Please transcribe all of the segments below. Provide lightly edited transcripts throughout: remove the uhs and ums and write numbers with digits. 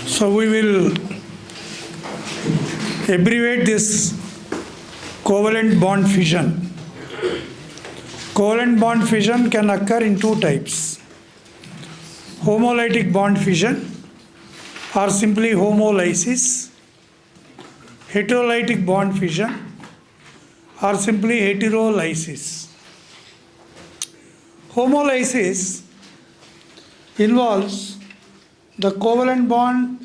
So we will abbreviate this covalent bond fission. Covalent bond fission can occur in two types: homolytic bond fission or simply homolysis, heterolytic bond fission or simply heterolysis. Homolysis involves the covalent bond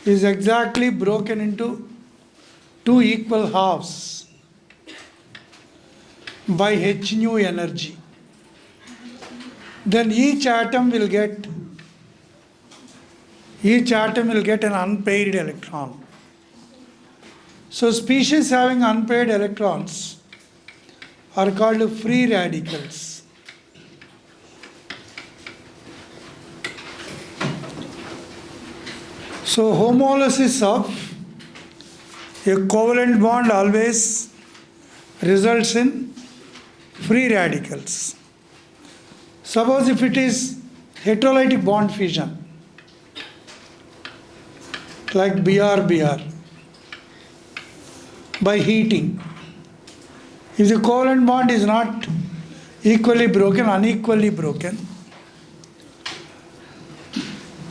is exactly broken into two equal halves by h nu energy. Then each atom will get an unpaired electron. So species having unpaired electrons are called free radicals. So homolysis of a covalent bond always results in free radicals. Suppose if it is heterolytic bond fission, like Br-Br, by heating, if the covalent bond is not equally broken, unequally broken,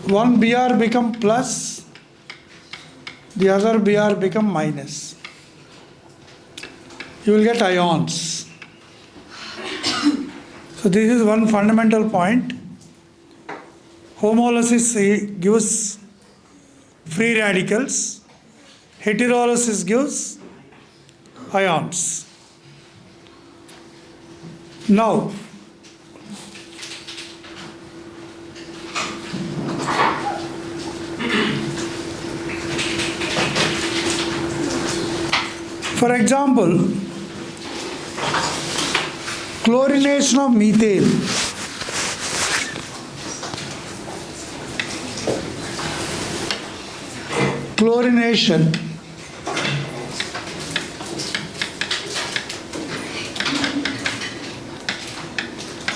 one Br become plus, the other Br become minus. You will get ions. So this is one fundamental point. Homolysis gives free radicals. Heterolysis gives ions. Now, for example, chlorination of methane. Chlorination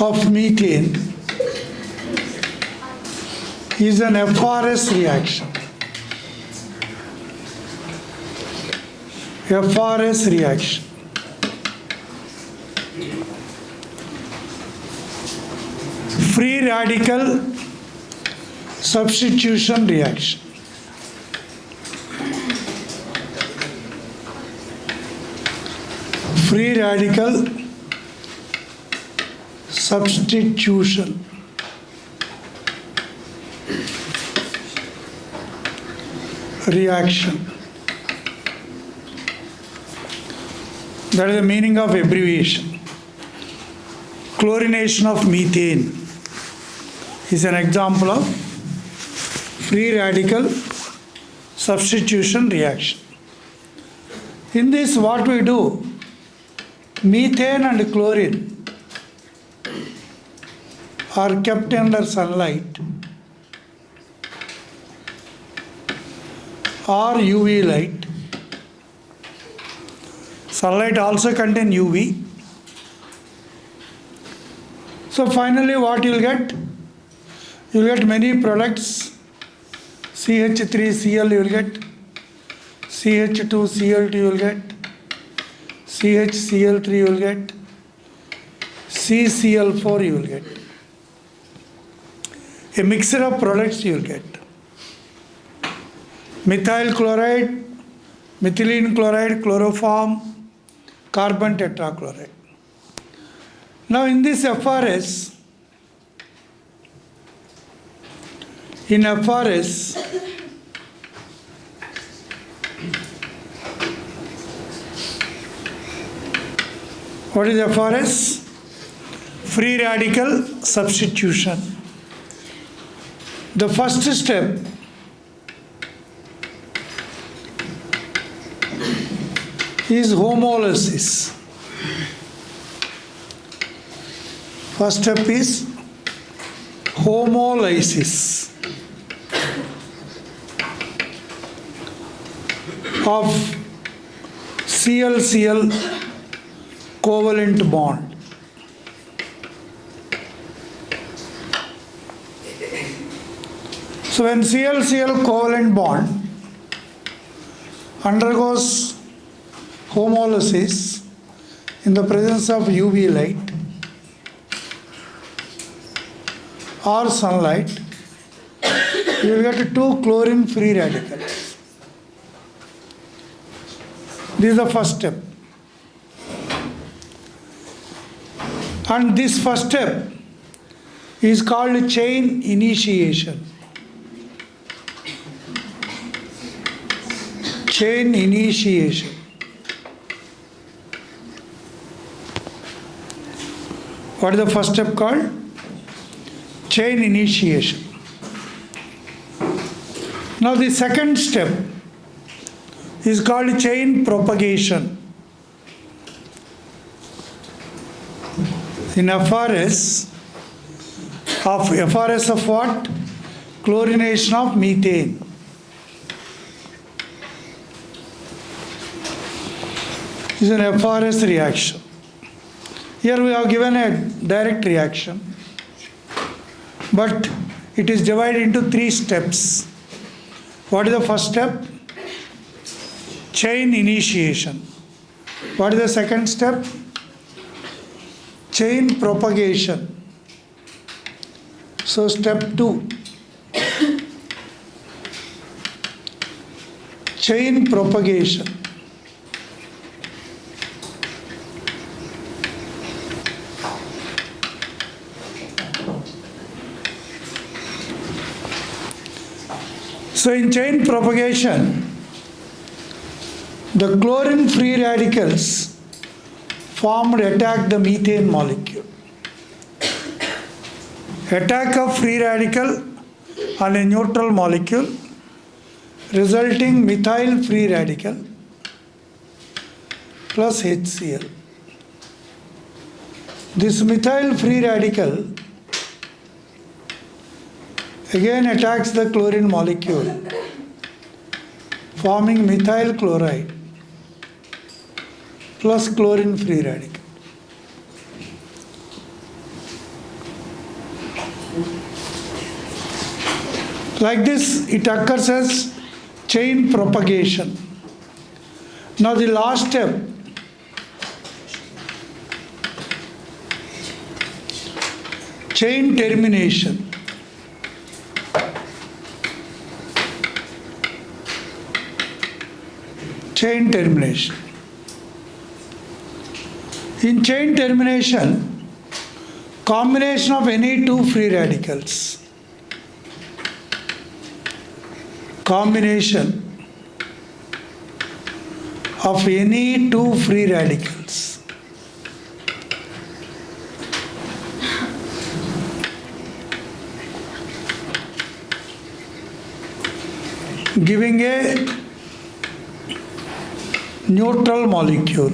of methane is an FRS reaction. FRS reaction. Free radical substitution reaction. Free radical substitution reaction. That is the meaning of abbreviation. Chlorination of methane is an example of free radical substitution reaction. In this, what we do, methane and chlorine are kept under sunlight or UV light. Sunlight also contains UV. So finally what you will get? You will get many products. CH3Cl you will get, CH2Cl2 you will get, CHCl3 you will get, CCl4 you will get. A mixture of products you will get. Methyl chloride, methylene chloride, chloroform, carbon tetrachloride. Now in this FRS, What is FRS? Free radical substitution. The first step is homolysis. First step is homolysis of Cl-Cl covalent bond. So when Cl-Cl covalent bond undergoes homolysis in the presence of UV light or sunlight, you will get two chlorine free radicals. This is the first step. And this first step is called chain initiation. Chain initiation. What is the first step called? Chain initiation. Now the second step is called chain propagation. In FRS of what? Chlorination of methane. This is an FRS reaction. Here we have given a direct reaction, but it is divided into three steps. What is the first step? Chain initiation. What is the second step? Chain propagation. So step 2, chain propagation. So in chain propagation, the chlorine free radicals formed attack the methane molecule. Attack of free radical on a neutral molecule resulting methyl free radical plus HCl. This methyl free radical again attacks the chlorine molecule, forming methyl chloride plus chlorine free radical. Like this, it occurs as chain propagation. Now the last step, chain termination. Chain termination. In chain termination, combination of any two free radicals. Combination of any two free radicals giving a neutral molecule.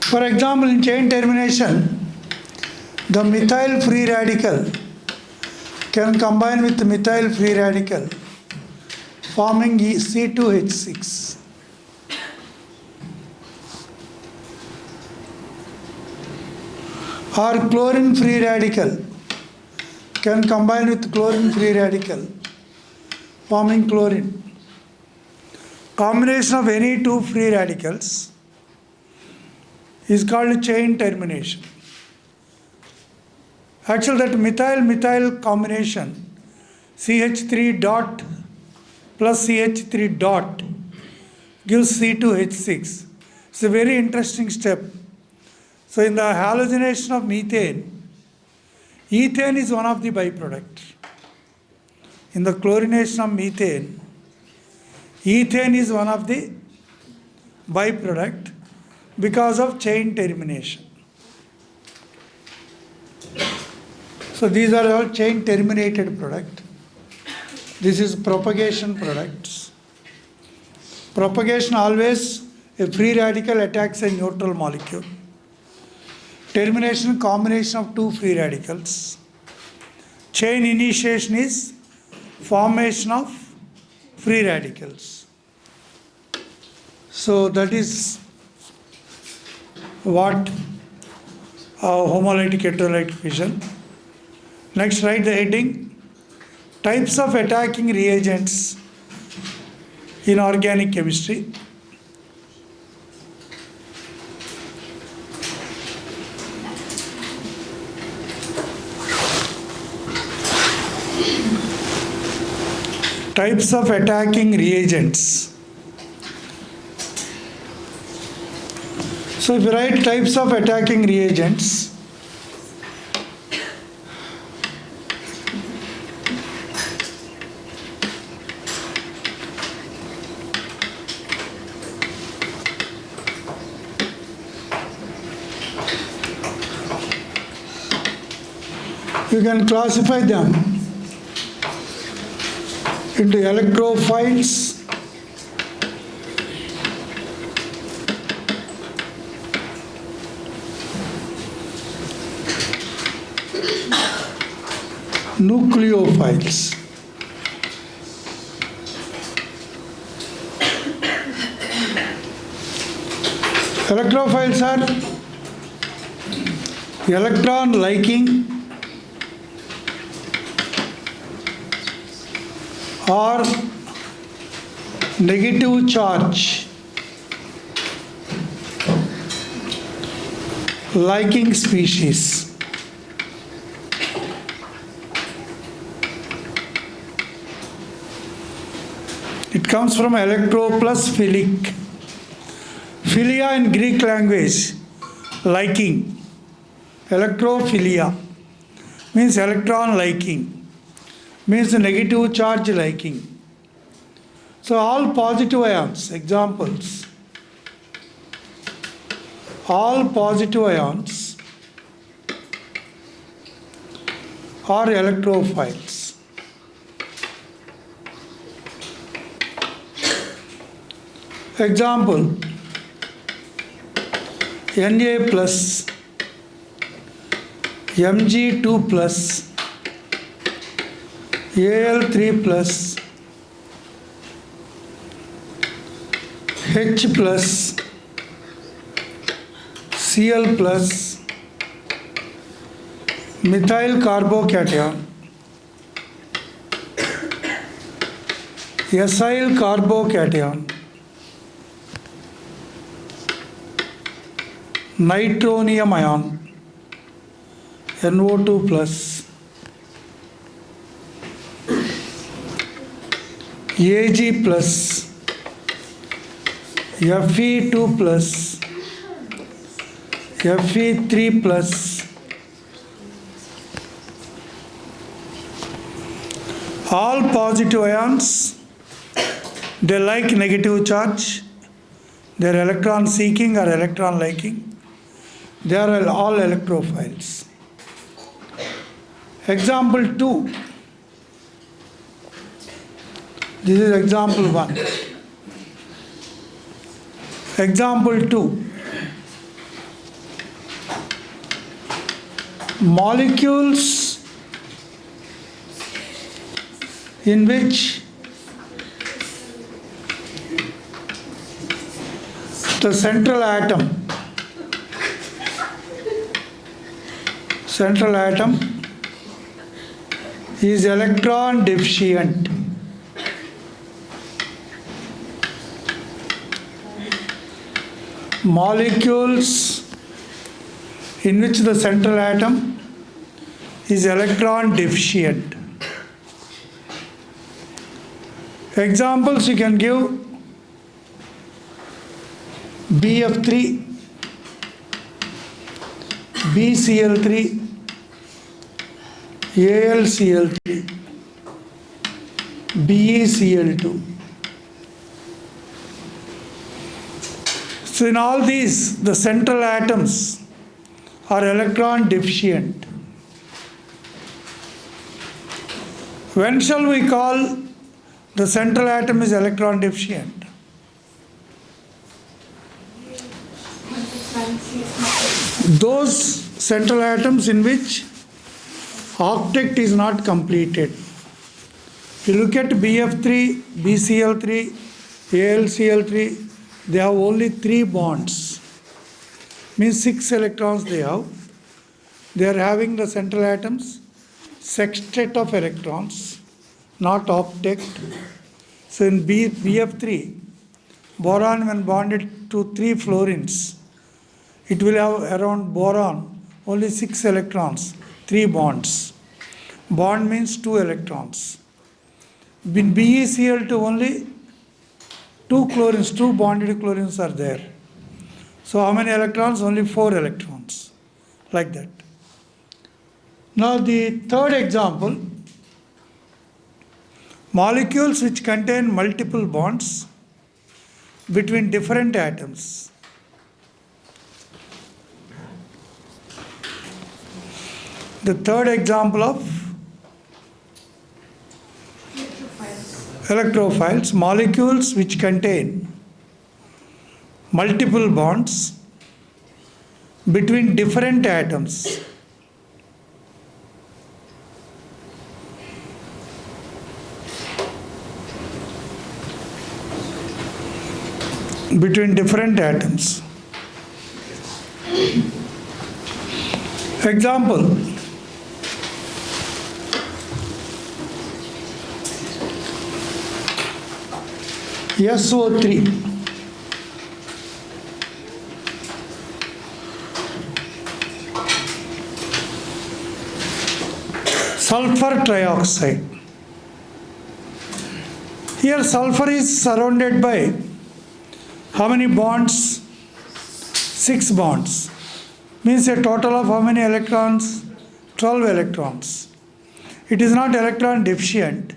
For example, in chain termination, the methyl free radical can combine with the methyl free radical, forming C2H6. Or chlorine free radical can combine with chlorine free radical, forming chlorine. Combination of any two free radicals is called chain termination. Actually, that methyl-methyl combination, CH3 dot plus CH3 dot, gives C2H6. It's a very interesting step. So in the halogenation of methane, ethane is one of the byproducts. in the chlorination of methane, ethane is one of the byproduct because of chain termination. So these are all chain terminated product. This is propagation products. Propagation always a free radical attacks a neutral molecule. Termination combination of two free radicals. Chain initiation is formation of free radicals. So that is what homolytic heterolytic fission. Next, write the heading: types of attacking reagents in organic chemistry. Types of attacking reagents. So if you write types of attacking reagents, you can classify them into electrophiles, nucleophiles. Electrophiles are electron liking or negative charge liking species. It comes from electro plus philic. Philia in Greek language, liking. Electrophilia means electron liking. Means negative charge liking. So all positive ions, examples. All positive ions are electrophiles. Example: Na plus, Mg2 plus, Al3 plus, H plus, Cl plus, methyl carbocation, acyl carbocation, nitronium ion, NO2 plus, Ag plus, Fe2 plus, Fe3 plus. All positive ions, they like negative charge, they are electron seeking or electron liking, they are all electrophiles. Example 2. This is example 1. Example 2. Molecules in which the central atom is electron deficient. Molecules in which the central atom is electron deficient. Examples you can give: BF3, BCl3, AlCl3. BeCl2. So in all these, the central atoms are electron deficient. When shall we call the central atom is electron deficient? Those central atoms in which octet is not completed. If you look at BF3, BCl3, AlCl3, they have only 3 bonds. Means 6 electrons they have. They are having the central atoms sextet of electrons, not octet. So in BF3, boron when bonded to 3 fluorines, it will have around boron only 6 electrons, 3 bonds. Bond means 2 electrons. In BeCl2 only 2 chlorines, 2 bonded chlorines are there. So how many electrons? Only 4 electrons. Like that. Now the third example, molecules which contain multiple bonds between different atoms. The third example of electrophiles, molecules which contain multiple bonds between different atoms. Between different atoms. Example, SO3. Sulfur trioxide. Here sulfur is surrounded by how many bonds? 6 bonds. Means a total of how many electrons? 12 electrons. It is not electron deficient.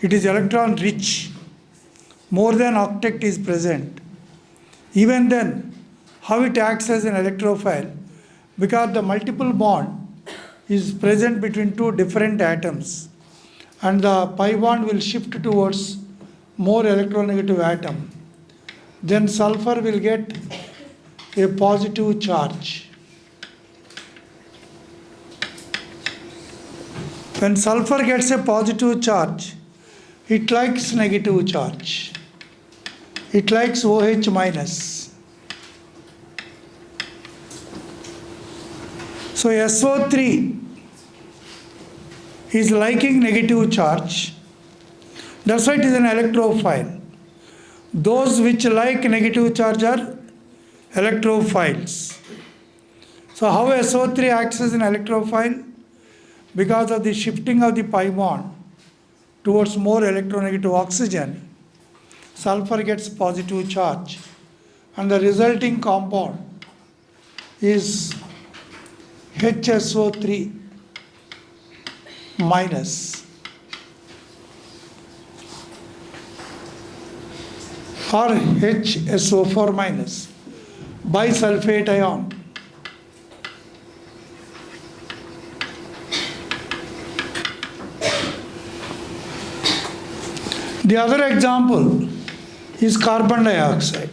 It is electron rich. More than octet is present. Even then, how it acts as an electrophile? Because the multiple bond is present between 2 different atoms, and the pi bond will shift towards more electronegative atom. Then sulfur will get a positive charge. When sulfur gets a positive charge, it likes negative charge. It likes OH minus. So SO3 is liking negative charge. That's why it is an electrophile. Those which like negative charge are electrophiles. So how SO3 acts as an electrophile? Because of the shifting of the pi bond towards more electronegative oxygen, sulfur gets positive charge, and the resulting compound is HSO3 minus or HSO4 minus, bisulfate ion. The other example is carbon dioxide.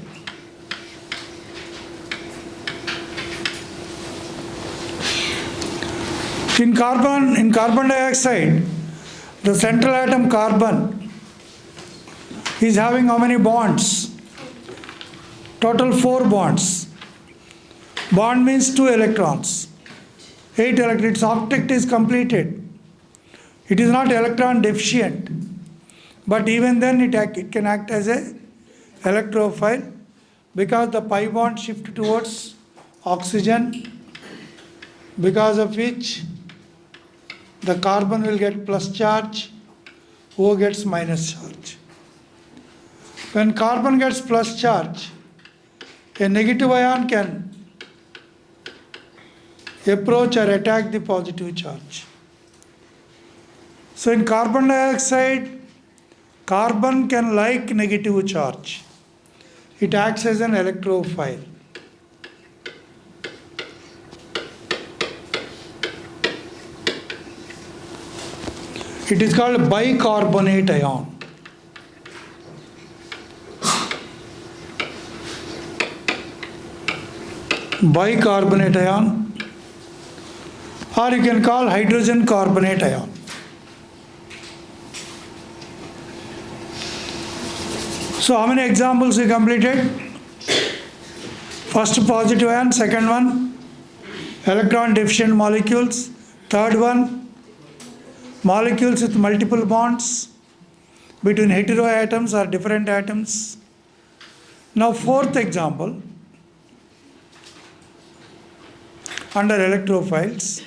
In carbon dioxide, the central atom carbon is having how many bonds? Total 4 bonds. Bond means 2 electrons. 8 electrons. Its octet is completed. It is not electron deficient. But even then it can act as a electrophile because the pi bond shift towards oxygen, because of which the carbon will get plus charge, O gets minus charge. When carbon gets plus charge, a negative ion can approach or attack the positive charge. So in carbon dioxide, Carbon can like negative charge. It acts as an electrophile. It is called bicarbonate ion. Bicarbonate ion, or you can call hydrogen carbonate ion. So how many examples we completed? First positive ion, second one electron deficient molecules, third one molecules with multiple bonds between heteroatoms or different atoms. Now fourth example, under electrophiles.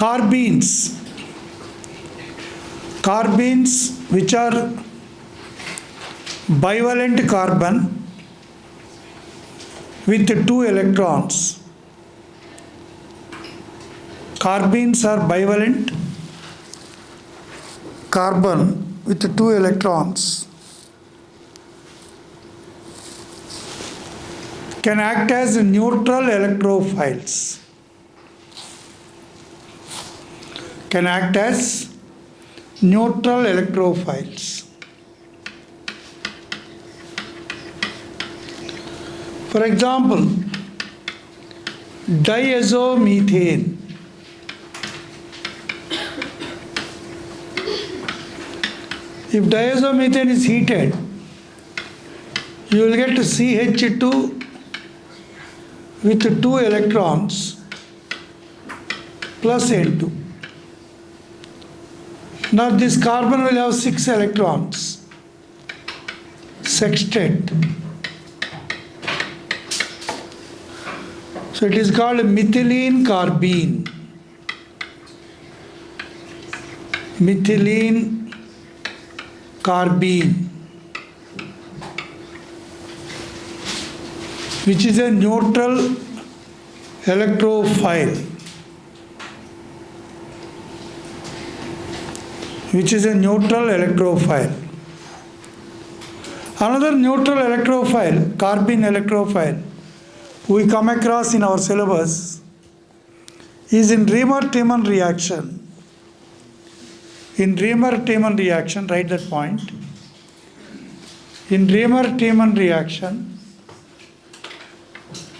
Carbenes. Carbenes which are bivalent carbon with 2 electrons. Carbenes are bivalent carbon with 2 electrons. Can act as neutral electrophiles. Can act as neutral electrophiles. For example, diazomethane. If diazomethane is heated, you will get CH2 with 2 electrons plus N2. Now this carbon will have 6 electrons, sextet. So it is called methylene carbene. Methylene carbene, which is a neutral electrophile. Which is a neutral electrophile. Another neutral electrophile, carbene electrophile, we come across in our syllabus is in Riemer-Tiemann reaction. In Riemer-Tiemann reaction, write that point. In Riemer-Tiemann reaction,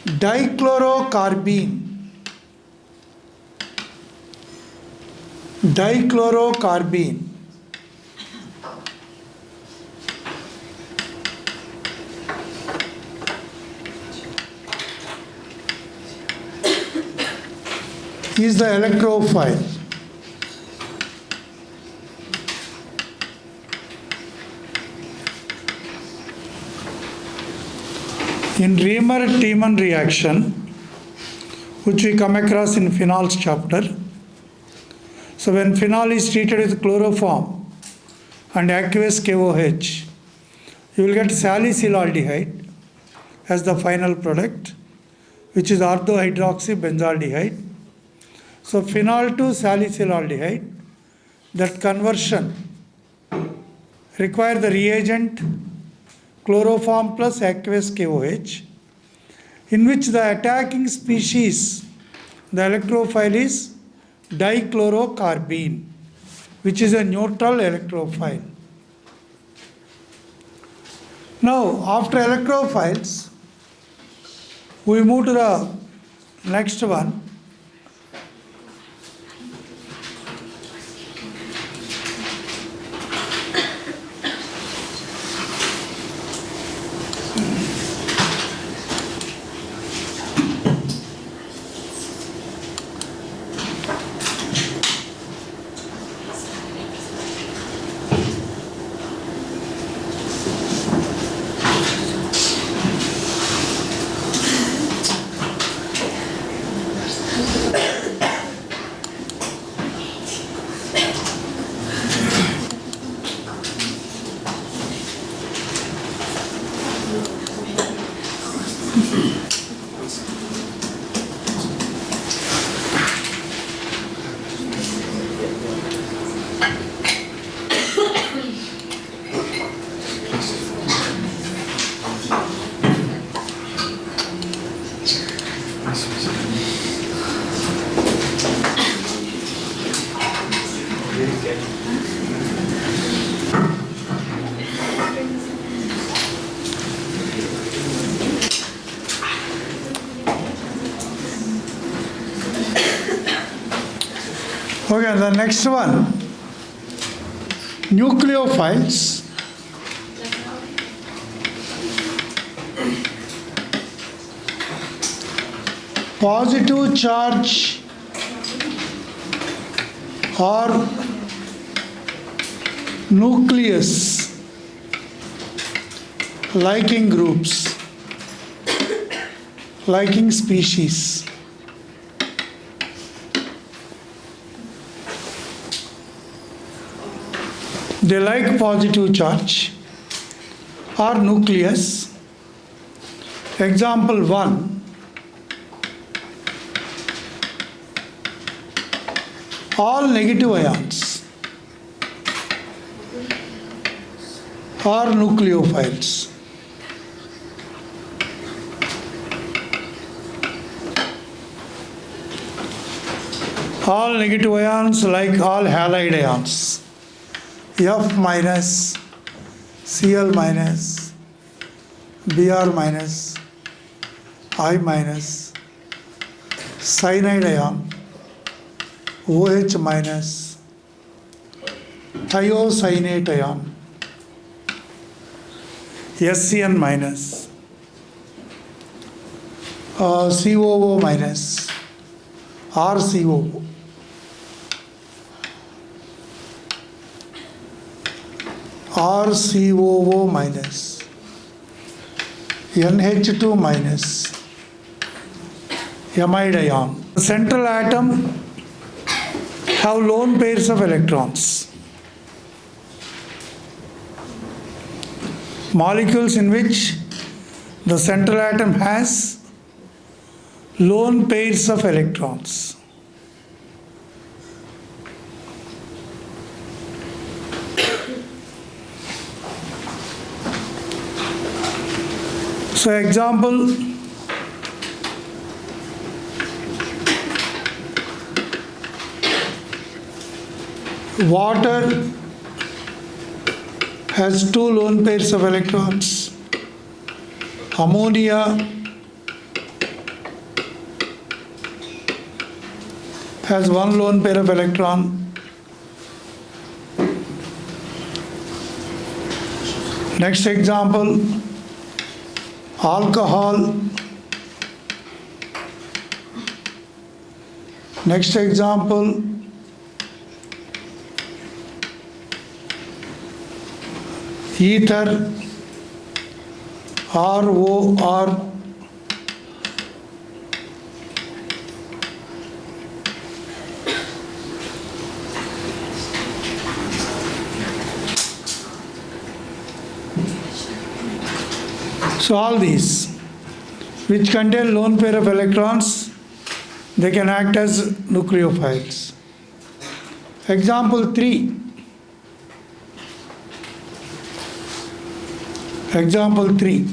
dichlorocarbene is the electrophile. In Riemer-Tiemann reaction, which we come across in phenols chapter, so when phenol is treated with chloroform and aqueous KOH, you will get salicylaldehyde as the final product, which is orthohydroxybenzaldehyde. So phenol to salicylaldehyde, that conversion require the reagent chloroform plus aqueous KOH, in which the attacking species, the electrophile is dichlorocarbene, which is a neutral electrophile. Now, after electrophiles, we move to the next one. Okay, the next one, nucleophiles. Positive charge or nucleus liking groups, liking species. They like positive charge or nucleus. Example 1. All negative ions are nucleophiles. All negative ions like all halide ions. F minus, Cl minus, Br minus, I minus, cyanide ion, OH minus, thiocyanate ion, SCN minus, COO minus, RCOO. RCOO minus, NH2 minus, amide ion. The central atom have lone pairs of electrons. Molecules in which the central atom has lone pairs of electrons. So example, water has two lone pairs of electrons. Ammonia has one lone pair of electron. Next example, alcohol. Next example, ether, ROR. So all these which contain lone pair of electrons, they can act as nucleophiles. Example 3. Example 3.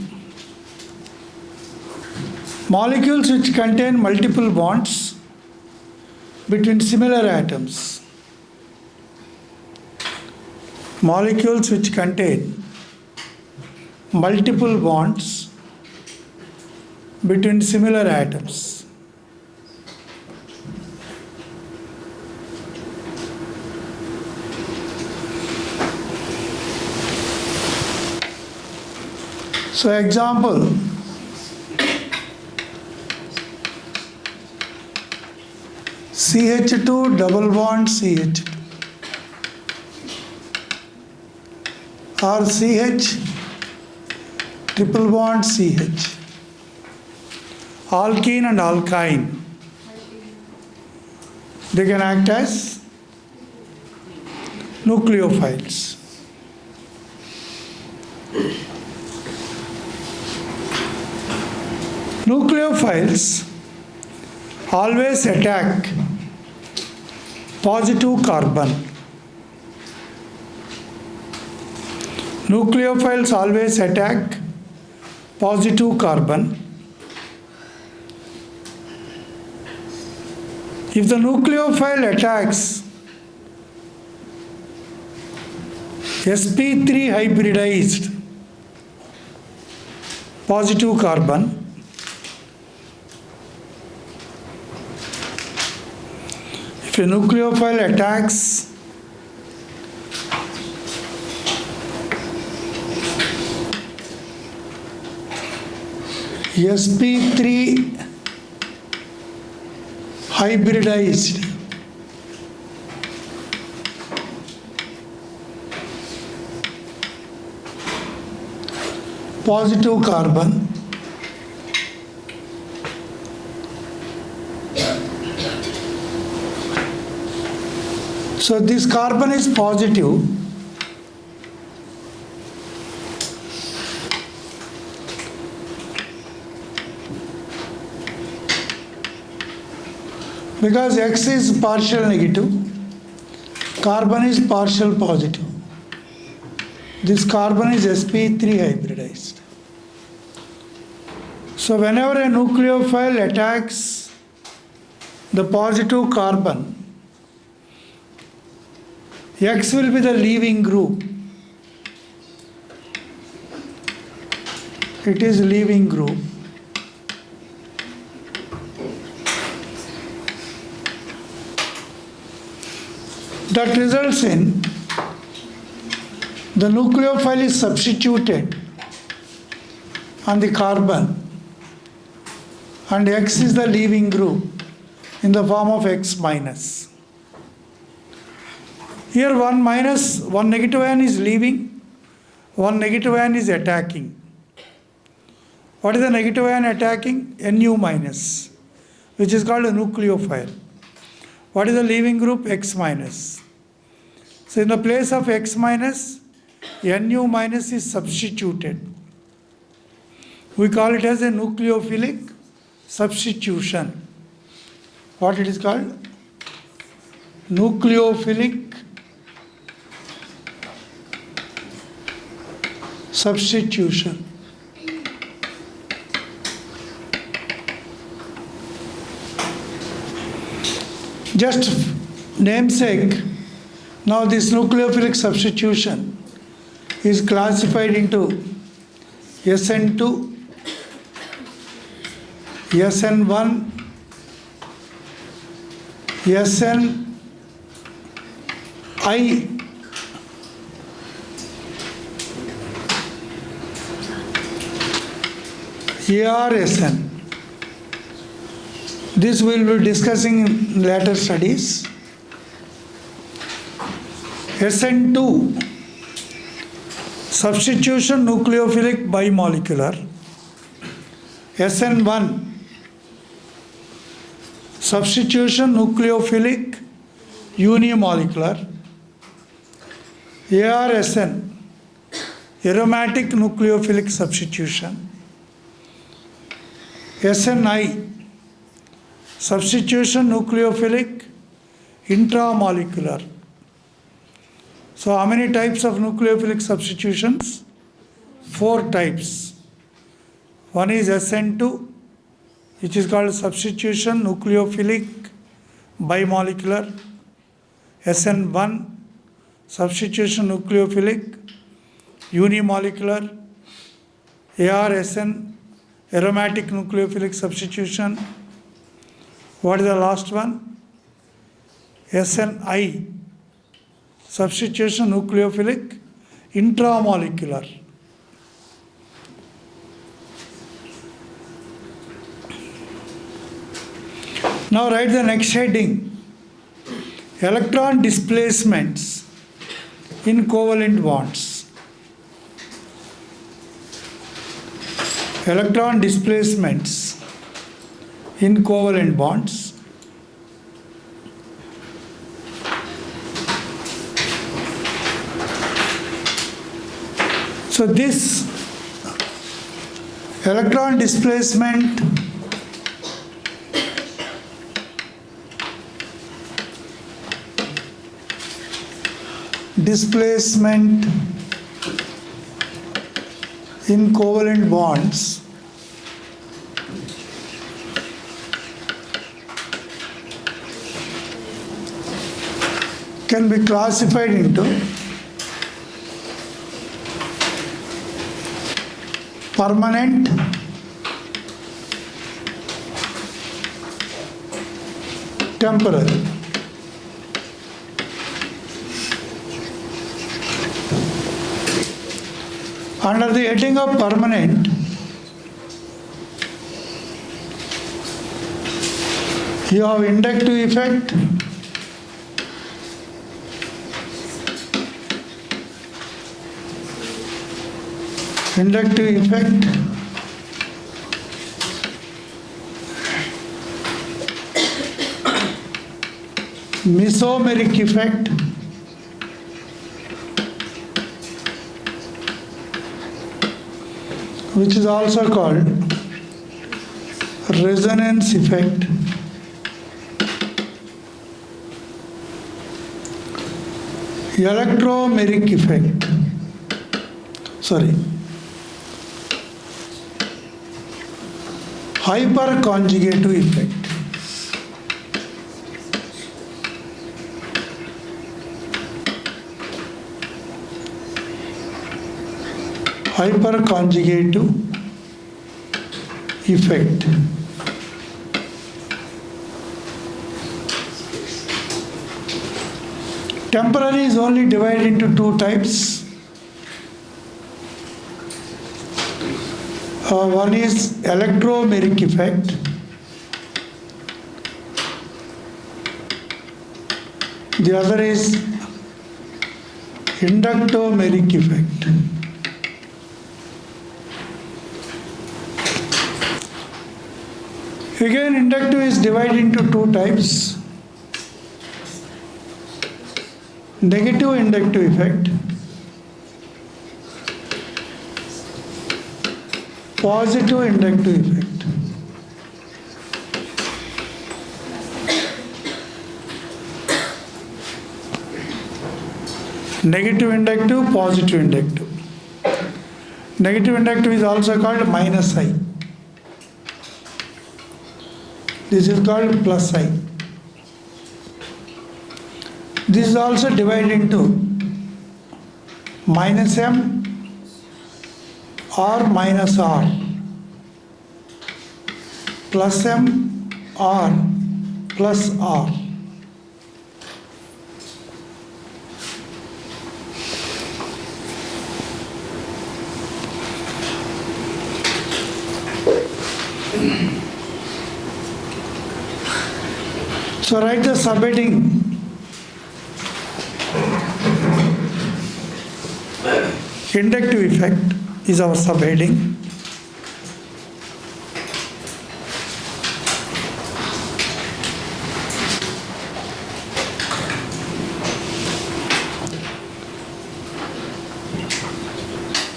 Molecules which contain multiple bonds between similar atoms. Molecules which contain multiple bonds between similar atoms. So example, CH2 double bond CH2 or CH triple bond CH, alkene and alkyne, they can act as nucleophiles. Nucleophiles always attack positive carbon. Nucleophiles always attack positive carbon. If the nucleophile attacks sp3 hybridized positive carbon, if if a nucleophile attacks sp3 hybridized positive carbon, so this carbon is positive, because X is partial negative, carbon is partial positive. This carbon is sp3 hybridized. So whenever a nucleophile attacks the positive carbon, X will be the leaving group. It is leaving group. That results in the nucleophile is substituted on the carbon and X is the leaving group in the form of X minus. Here one negative ion is leaving, one negative ion is attacking. What is the negative ion attacking? Nu minus, which is called a nucleophile. What is the leaving group? X minus. So in the place of X minus, Nu minus is substituted. We call it as a nucleophilic substitution. What it is called? Nucleophilic substitution. Just namesake, now this nucleophilic substitution is classified into SN2, SN1, SNI, ARSN. This we will be discussing in later studies. SN2, substitution nucleophilic bimolecular. SN1, substitution nucleophilic unimolecular. ARSN, aromatic nucleophilic substitution. SNI, substitution nucleophilic intramolecular. So how many types of nucleophilic substitutions? 4 types. One is SN2, which is called substitution nucleophilic bimolecular. SN1, substitution nucleophilic unimolecular. ARSN, aromatic nucleophilic substitution. What is the last one? SNI, substitution nucleophilic intramolecular. Now write the next heading. Electron displacements in covalent bonds. Electron displacements in covalent bonds. So this electron displacement in covalent bonds can be classified into permanent, temporary. Under the heading of permanent, you have inductive effect, mesomeric effect, which is also called resonance effect, electromeric effect, hyperconjugative effect. Hyperconjugative effect. Temporary is only divided into two types. One is electromeric effect. The other is inductomeric effect. Again, inductive is divided into two types. Negative inductive effect, positive inductive effect. Negative inductive, positive inductive. Negative inductive is also called minus I. This is called plus I. This is also divided into minus M or minus R, plus M or plus R. So write the subheading. Inductive effect is our subheading.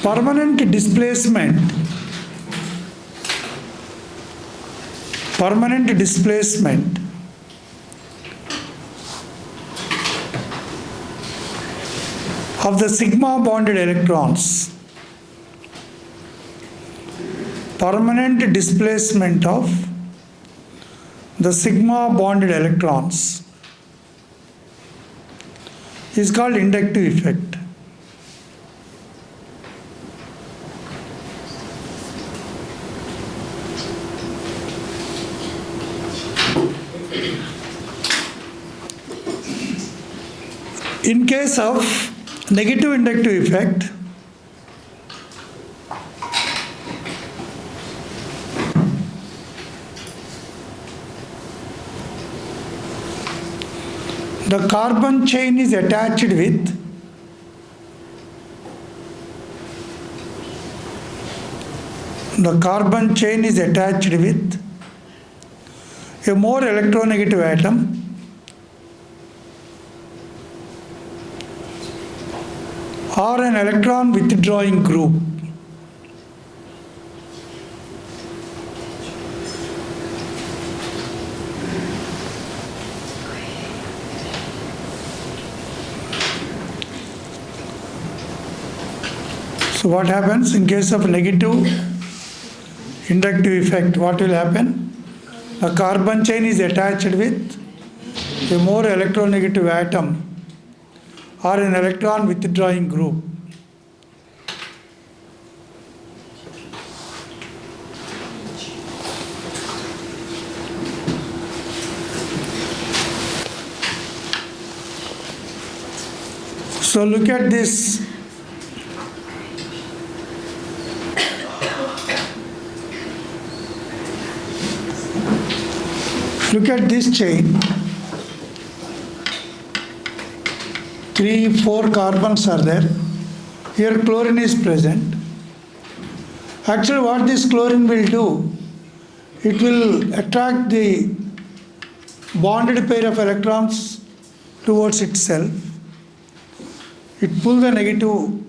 Permanent displacement. Permanent displacement of the sigma bonded electrons. Permanent displacement of the sigma bonded electrons is called inductive effect. In case of negative inductive effect, the carbon chain is attached with a more electronegative atom or an electron withdrawing group. So what happens in case of negative inductive effect? What will happen? A carbon chain is attached with a more electronegative atom or an electron withdrawing group. So look at this. Look at this chain. 3, 4 carbons are there. Here chlorine is present. Actually, what this chlorine will do, it will attract the bonded pair of electrons towards itself. It pulls the negative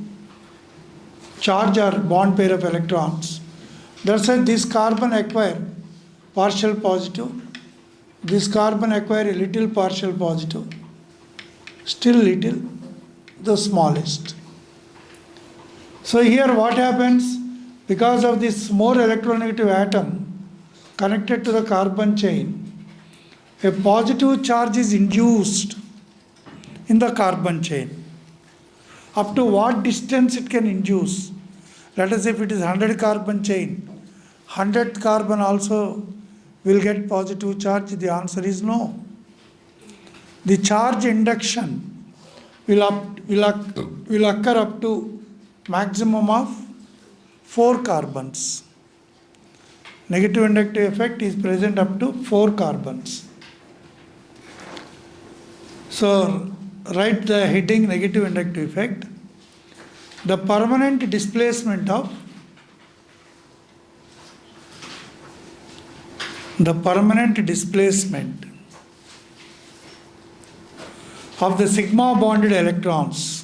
charge or bond pair of electrons. That's why this carbon acquire partial positive. This carbon acquire a little partial positive. Still little, the smallest. So here what happens? Because of this more electronegative atom connected to the carbon chain, a positive charge is induced in the carbon chain. Up to what distance it can induce? Let us say if it is 100 carbon chain, 100th carbon also will get positive charge. The answer is no. The charge induction will occur up to maximum of 4 carbons. Negative inductive effect is present up to 4 carbons. So write the heading negative inductive effect. The permanent displacement of the sigma bonded electrons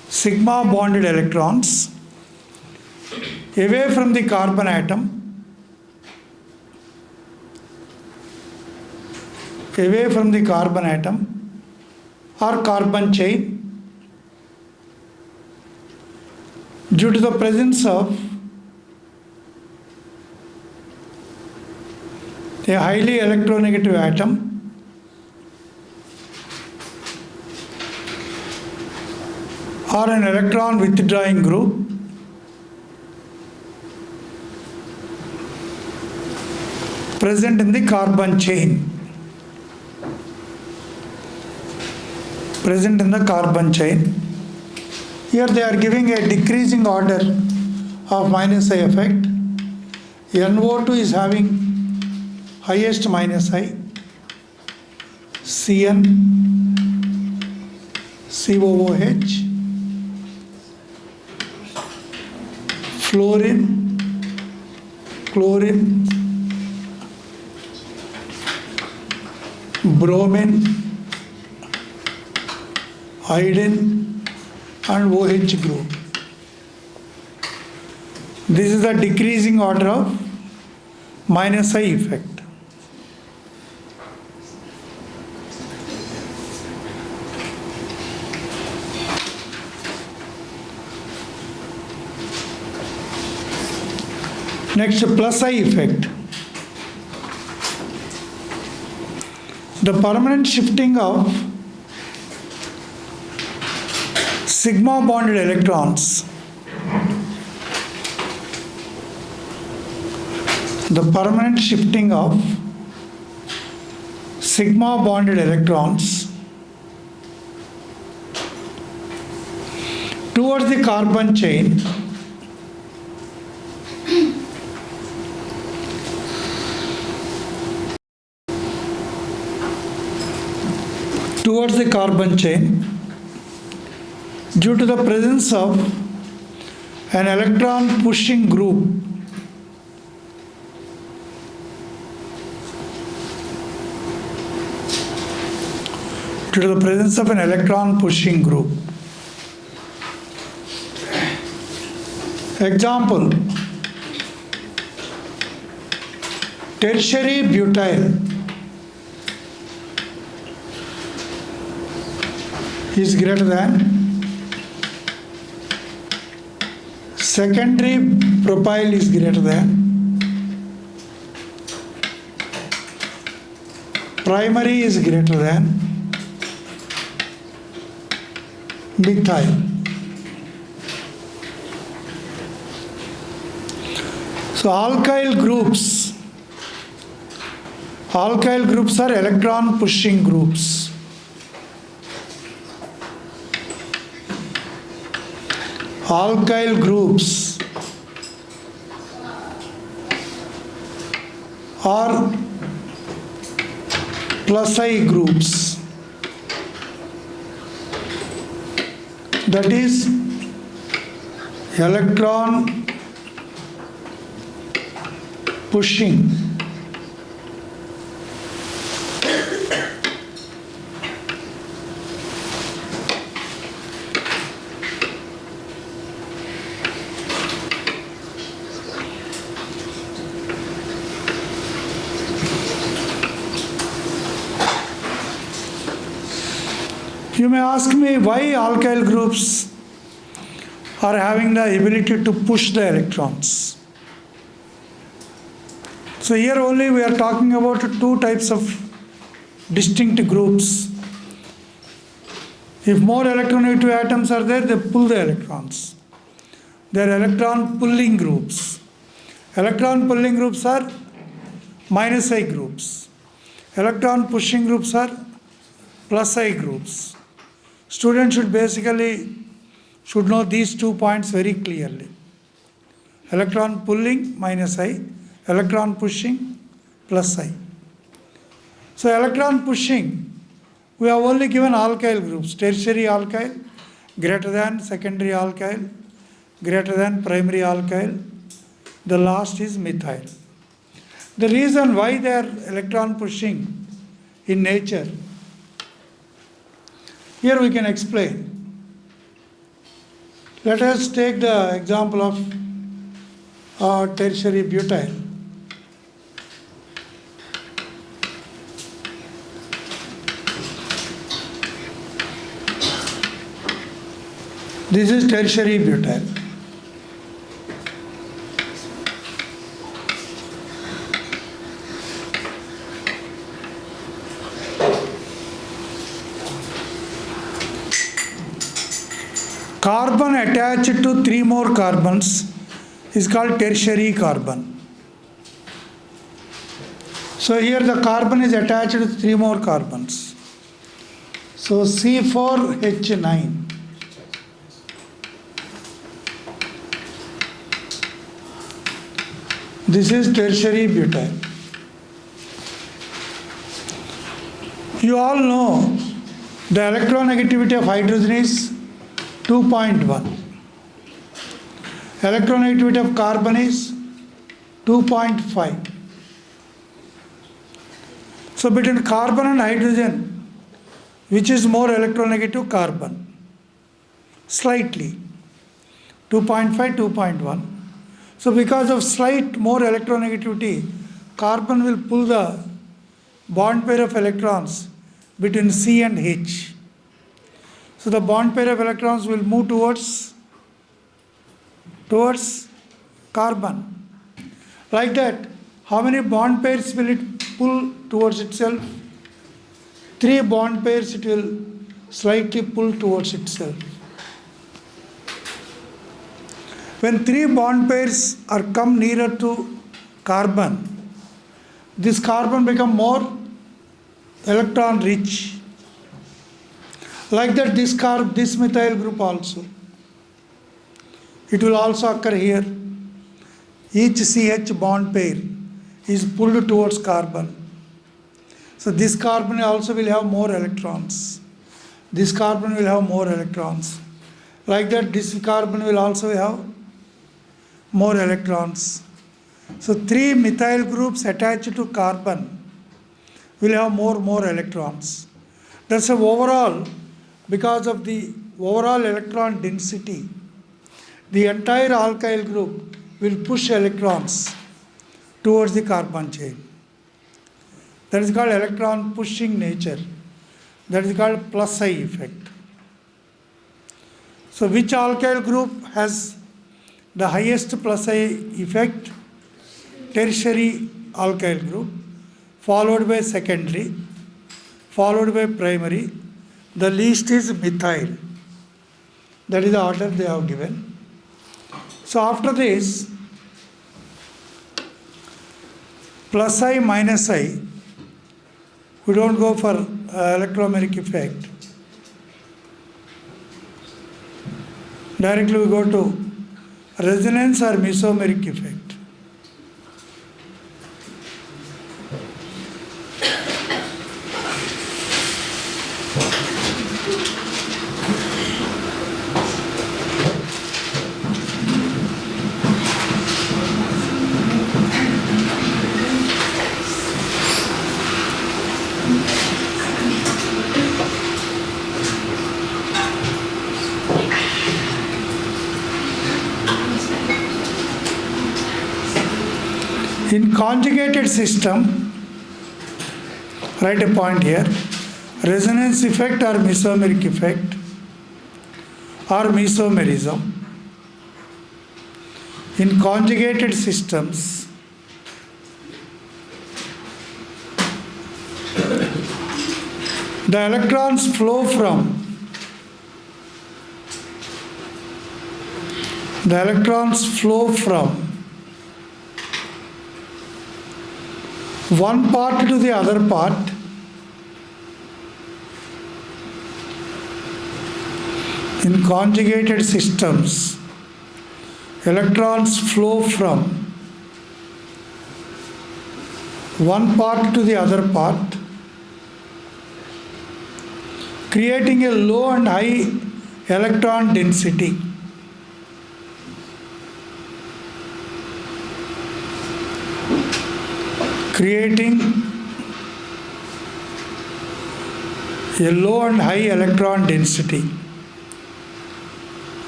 sigma bonded electrons away from the carbon atom or carbon chain due to the presence of a highly electronegative atom or an electron withdrawing group present in the carbon chain. Here they are giving a decreasing order of minus I effect. NO2 is having highest minus I, CN, COOH, fluorine, chlorine, bromine, iodine and OH group. This is the decreasing order of minus I effect. Next, plus I effect. The permanent shifting of sigma bonded electrons towards the carbon chain due to the presence of an electron pushing group Example, tertiary butyl is greater than secondary propyl is greater than primary is greater than methyl. So alkyl groups are electron pushing groups. alkyl groups are plus I groups. That is electron pushing. You may ask me why alkyl groups are having the ability to push the electrons. So here only we are talking about two types of distinct groups. If more electronegative atoms are there, they pull the electrons. They are electron pulling groups. Electron pulling groups are minus I groups. Electron pushing groups are plus I groups. Students should know these 2 points very clearly. Electron pulling minus I, electron pushing plus I. So electron pushing, we have only given alkyl groups, tertiary alkyl, greater than secondary alkyl, greater than primary alkyl. The last is methyl. The reason why they are electron pushing in nature, here we can explain. Let us take the example of tertiary butyl. This is tertiary butyl. Carbon attached to 3 more carbons is called tertiary carbon. So here the carbon is attached to 3 more carbons. So C4H9. This is tertiary butyl. You all know the electronegativity of hydrogen is 2.1. Electronegativity of carbon is 2.5. So between carbon and hydrogen, which is more electronegative? Carbon. Slightly. 2.5, 2.1. So because of slight more electronegativity, carbon will pull the bond pair of electrons between C and H. So the bond pair of electrons will move towards carbon. Like that, how many bond pairs will it pull towards itself? 3 bond pairs it will slightly pull towards itself. When 3 bond pairs are come nearer to carbon, this carbon become more electron rich. Like that, this methyl group also. It will also occur here. Each CH bond pair is pulled towards carbon. So this carbon also will have more electrons. This carbon will have more electrons. Like that, this carbon will also have more electrons. So 3 methyl groups attached to carbon will have more electrons. That's a overall, because of the overall electron density, the entire alkyl group will push electrons towards the carbon chain. That is called electron pushing nature. That is called plus I effect. So which alkyl group has the highest plus I effect? Tertiary alkyl group, followed by secondary, followed by primary. The least is methyl. That is the order they have given. So after this, plus I minus I, we don't go for electromeric effect. Directly we go to resonance or mesomeric effect. In conjugated system, write a point here, resonance effect or mesomeric effect or mesomerism. In conjugated systems, the electrons flow from one part to the other part in conjugated systems. Electrons flow from one part to the other part, creating a low and high electron density. Creating a low and high electron density.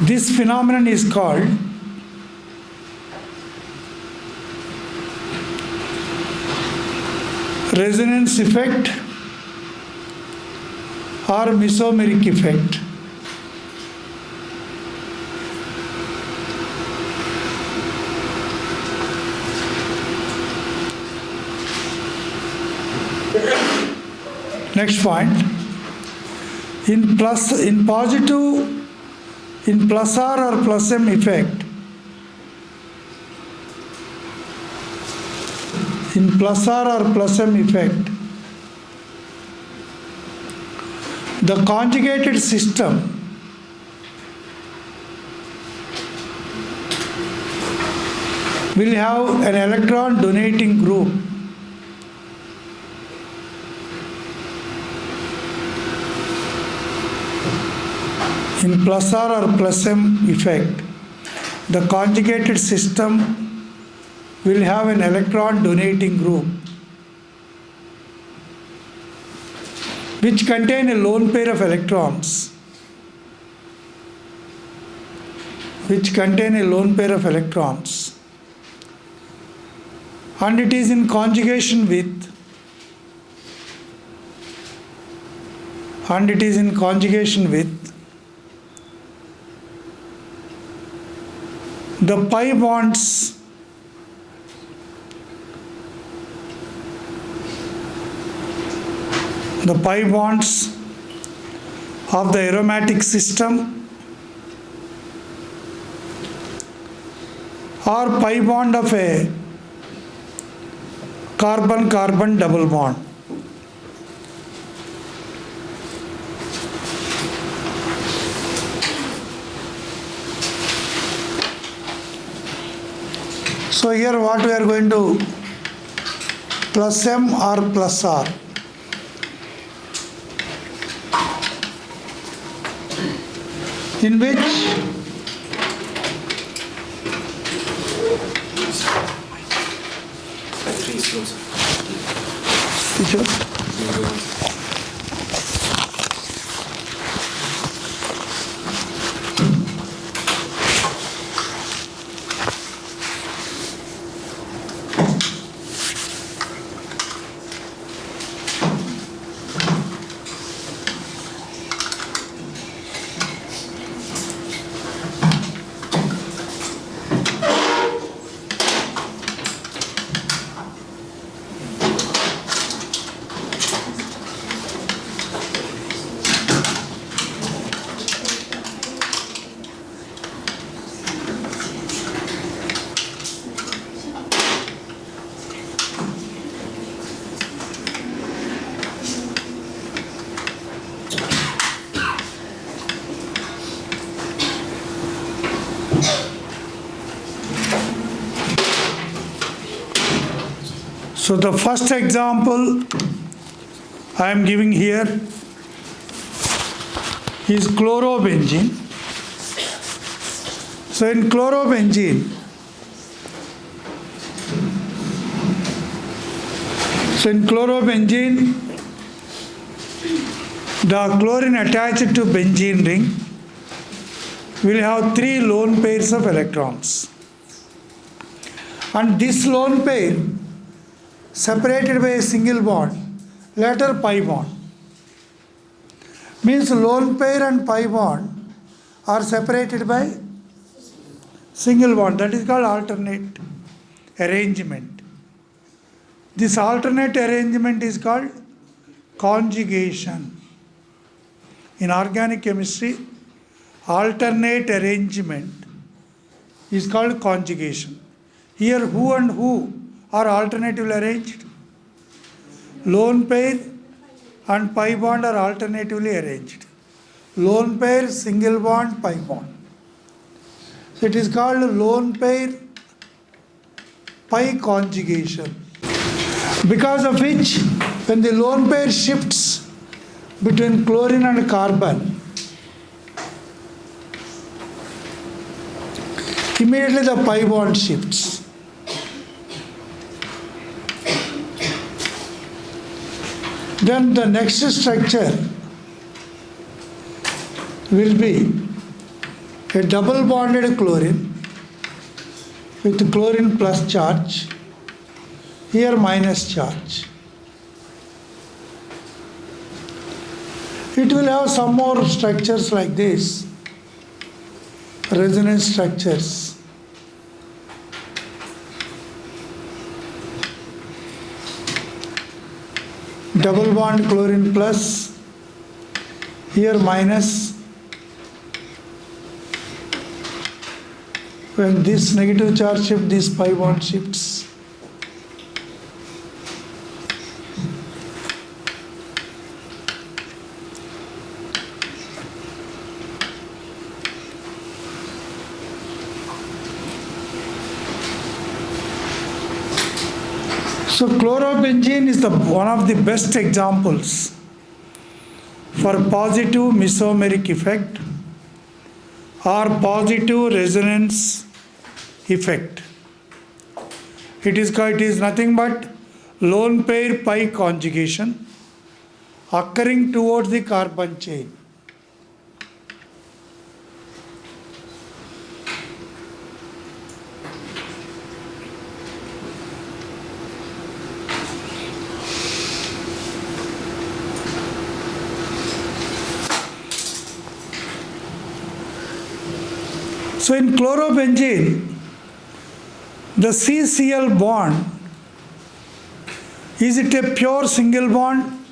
This phenomenon is called resonance effect or mesomeric effect. Next point, in plus R or plus M effect, in plus R or plus M effect, the conjugated system will have an electron donating group in plus R or plus M effect. The conjugated system will have an electron donating group which contain a lone pair of electrons, and it is in conjugation with the pi bonds of the aromatic system or pi bond of a carbon-carbon double bond. So here what we are going to plus M or plus R. In which So the first example I am giving here is chlorobenzene. So in chlorobenzene, the chlorine attached to benzene ring will have 3 lone pairs of electrons. And this lone pair separated by a single bond, later pi bond. Means lone pair and pi bond are separated by single bond. That is called alternate arrangement. This alternate arrangement is called conjugation. In organic chemistry, alternate arrangement is called conjugation. Here who and who are alternatively arranged? Lone pair and pi bond are alternatively arranged. Lone pair, single bond, pi bond. So it is called lone pair pi conjugation. Because of which, when the lone pair shifts between chlorine and carbon, immediately the pi bond shifts. Then the next structure will be a double bonded chlorine with chlorine plus charge, here minus charge. It will have some more structures like this, resonance structures. Double bond chlorine plus, here minus. When this negative charge shifts, this pi bond shifts. So chlorobenzene is one of the best examples for positive mesomeric effect or positive resonance effect. It is nothing but lone pair pi conjugation occurring towards the carbon chain. So in chlorobenzene, the CCl bond, is it a pure single bond?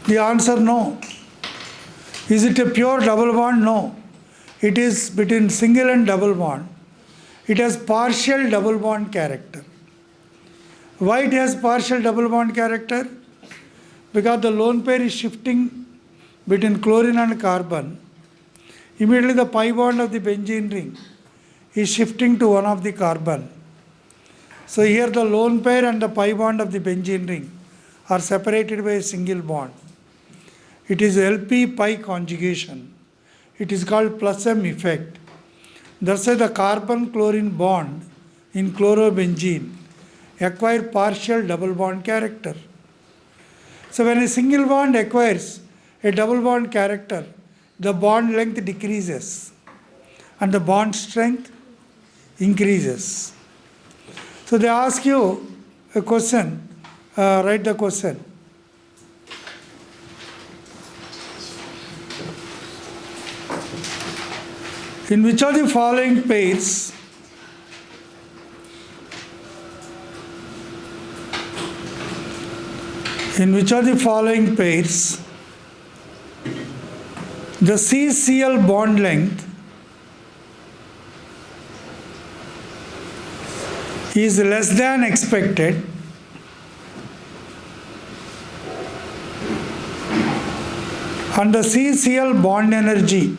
The answer no. Is it a pure double bond? No. It is between single and double bond. It has partial double bond character. Why it has partial double bond character? Because the lone pair is shifting between chlorine and carbon. Immediately the pi bond of the benzene ring is shifting to one of the carbon. So here the lone pair and the pi bond of the benzene ring are separated by a single bond. It is LP pi conjugation. It is called plus M effect. That's why the carbon chlorine bond in chlorobenzene acquire partial double bond character. So when a single bond acquires a double bond character, the bond length decreases and the bond strength increases. So they ask you a question, write the question. In which of the following pairs the CCl bond length is less than expected and the CCl bond energy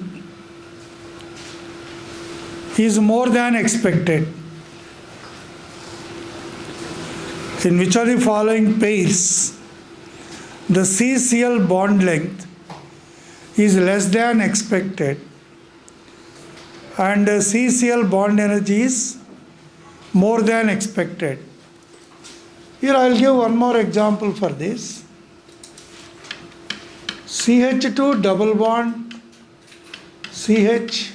is more than expected? In which of the following pairs the CCl bond length is less than expected and CCl bond energy is more than expected? Here I will give one more example for this. CH2 double bond CH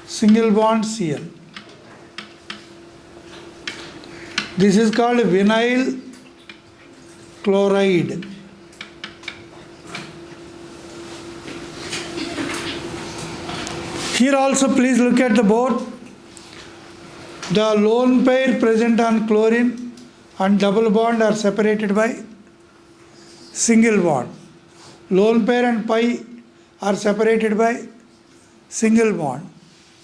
single bond Cl. This is called vinyl chloride. Here also please look at the board. The lone pair present on chlorine and double bond are separated by single bond. Lone pair and pi are separated by single bond.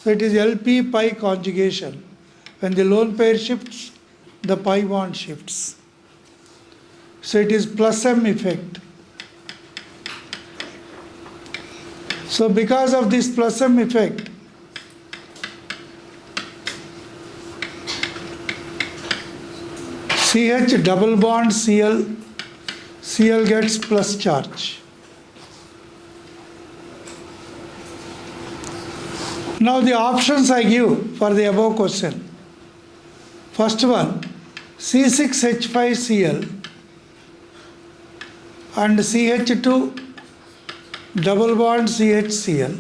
So it is LP pi conjugation. When the lone pair shifts, the pi bond shifts. So it is plus M effect. So because of this plus M effect, CH double bond Cl, Cl gets plus charge. Now the options I give for the above question. First one, C6H5Cl and CH2 double bond CHCl.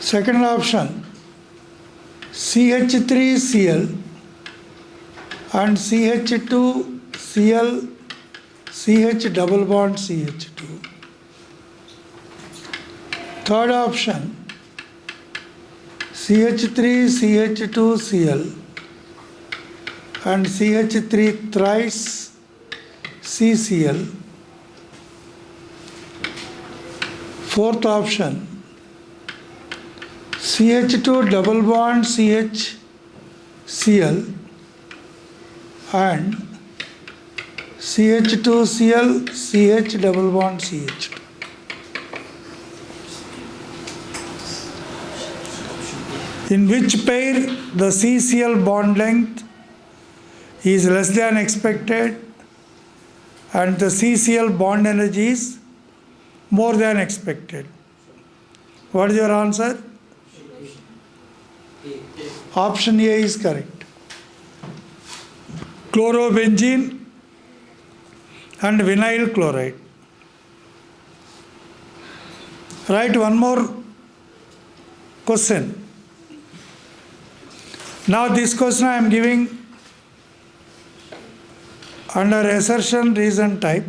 Second option, CH3Cl and CH2Cl CH double bond CH2. Third option, CH3CH2Cl and CH3 thrice CCl. Fourth option, CH2 double bond CHCl and CH2Cl CH double bond CH2. In which pair the CCl bond length is less than expected and the CCl bond energy is more than expected? What is your answer? Option A is correct. Chlorobenzene and vinyl chloride. Write one more question. Now this question I am giving under assertion reason type.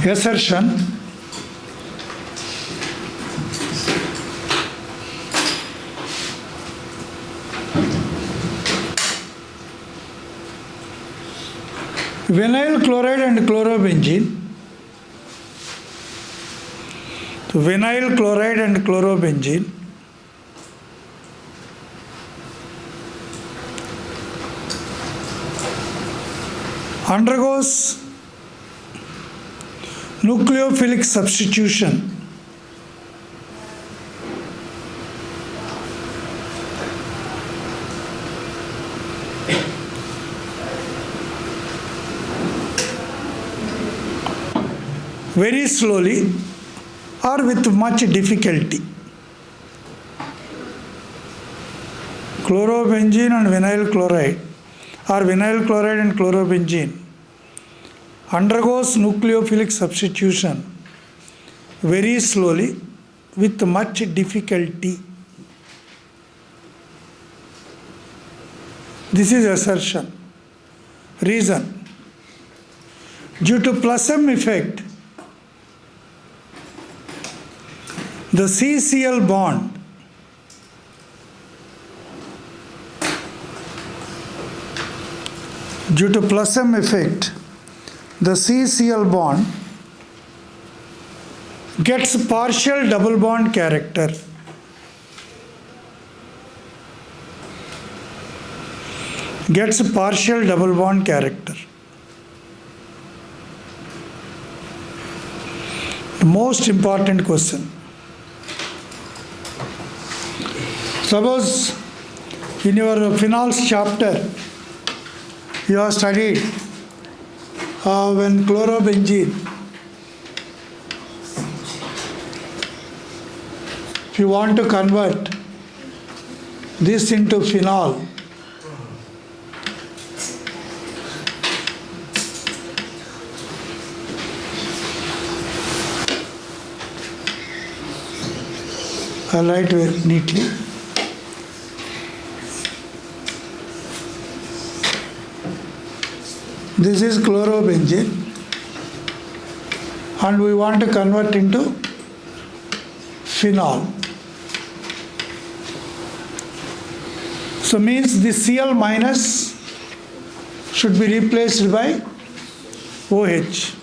Assertion. Vinyl chloride and chlorobenzene. Vinyl chloride and chlorobenzene undergoes nucleophilic substitution very slowly or with much difficulty. Chlorobenzene and vinyl chloride or vinyl chloride and chlorobenzene undergoes nucleophilic substitution very slowly with much difficulty. This is assertion. Reason. Due to plus M effect, the CCl bond due to plus M effect, the CCl bond gets partial double bond character. gets a partial double bond character. The most important question. Suppose in your phenols chapter you have studied when chlorobenzene, if you want to convert this into phenol, I'll write very neatly. This is chlorobenzene and we want to convert into phenol. So means the Cl minus should be replaced by OH.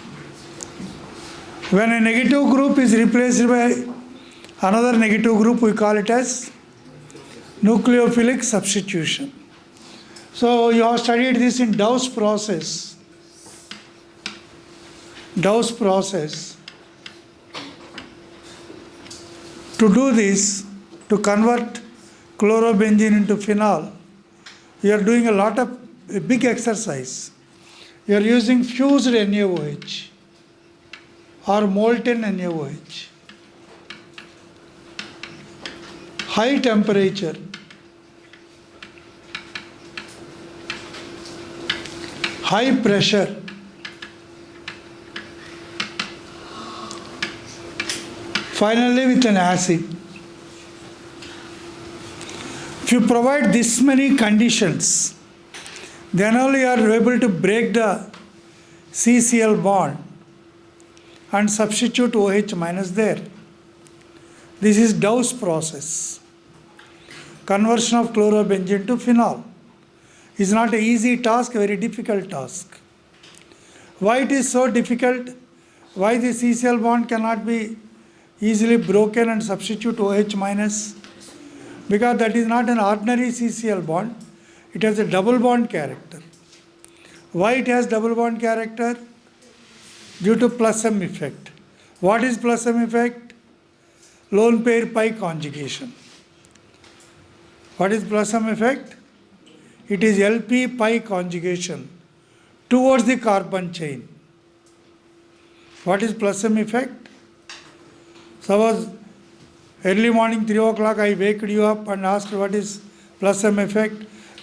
When a negative group is replaced by another negative group, we call it as nucleophilic substitution. So you have studied this in Dow's process. Dow's process. To do this, to convert chlorobenzene into phenol, you are doing a big exercise. You are using fused NaOH or molten NaOH. High temperature, high pressure, finally with an acid. If you provide this many conditions, then only you are able to break the CCl bond and substitute OH minus there. This is Dow's process. Conversion of chlorobenzene to phenol is not an easy task, a very difficult task. Why it is so difficult? Why the CCl bond cannot be easily broken and substitute OH minus? Because that is not an ordinary CCl bond. It has a double bond character. Why it has double bond character? Due to plus M effect. What is plus M effect? Lone pair pi conjugation. What is plus M effect? It is LP pi conjugation towards the carbon chain. What is plus M effect? Suppose early morning 3 o'clock I waked you up and asked what is plus M effect.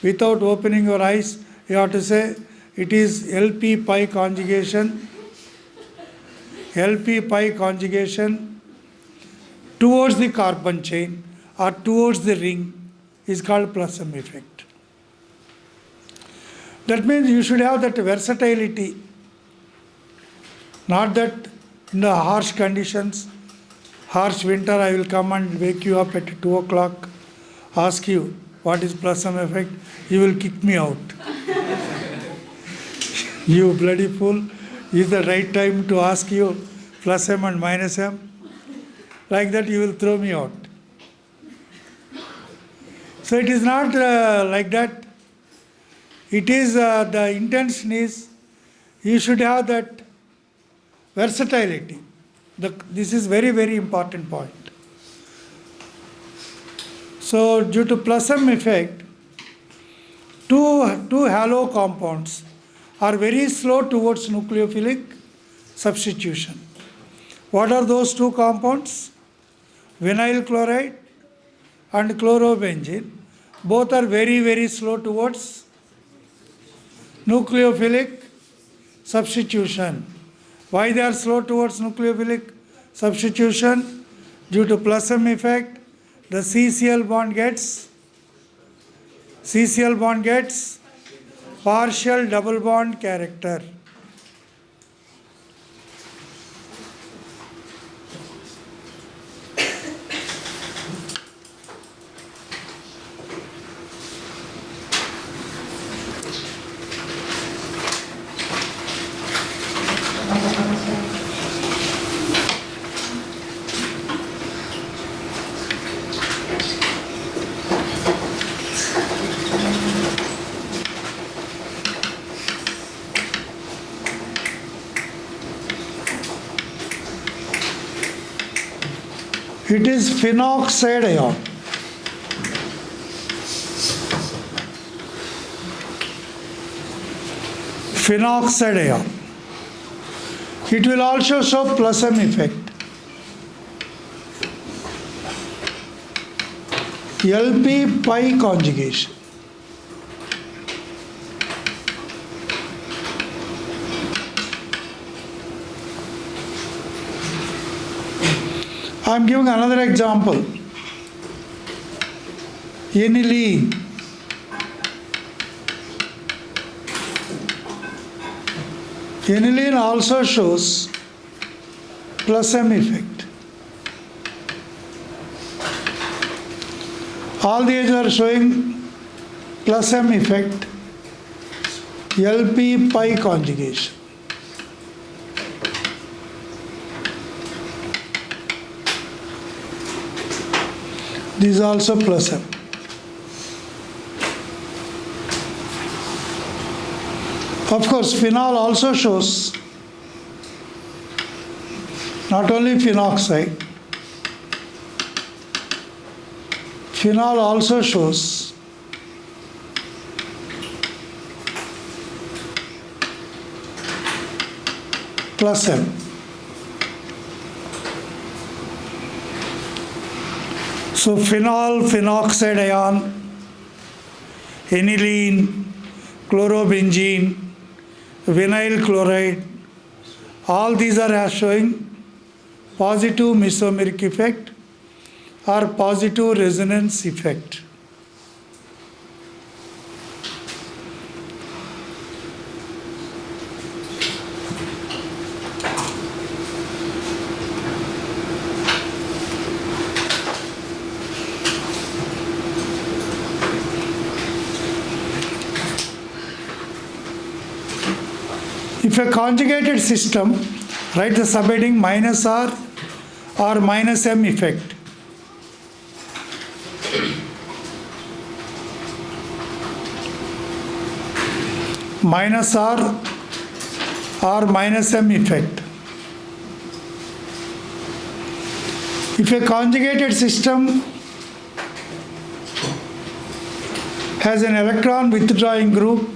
Without opening your eyes, you have to say it is LP pi conjugation. LP pi conjugation towards the carbon chain or towards the ring is called plus M effect. That means you should have that versatility. Not that in the harsh conditions, harsh winter, I will come and wake you up at 2 o'clock, ask you what is plus M effect, you will kick me out. You bloody fool, is the right time to ask you plus M and minus M? Like that you will throw me out. So it is not like that. It is the intention is you should have that versatility. This is very, very important point. So due to plus M effect, two halo compounds are very slow towards nucleophilic substitution. What are those two compounds? Vinyl chloride and chlorobenzene. Both are very, very slow towards nucleophilic substitution. Why they are slow towards nucleophilic substitution? Due to plus M effect, the CCl bond gets partial double bond character. It is phenoxide ion. Phenoxide ion. It will also show plus M effect. LP pi conjugation. I am giving another example. Aniline. Aniline also shows plus M effect. All these are showing plus M effect, LP pi conjugation. This is also plus M. Of course, phenol also shows not only phenoxide, phenol also shows plus M. So phenol, phenoxide ion, aniline, chlorobenzene, vinyl chloride, all these are showing positive mesomeric effect or positive resonance effect. If a conjugated system, write the subheading minus R or minus M effect. Minus R or minus M effect. If a conjugated system has an electron withdrawing group,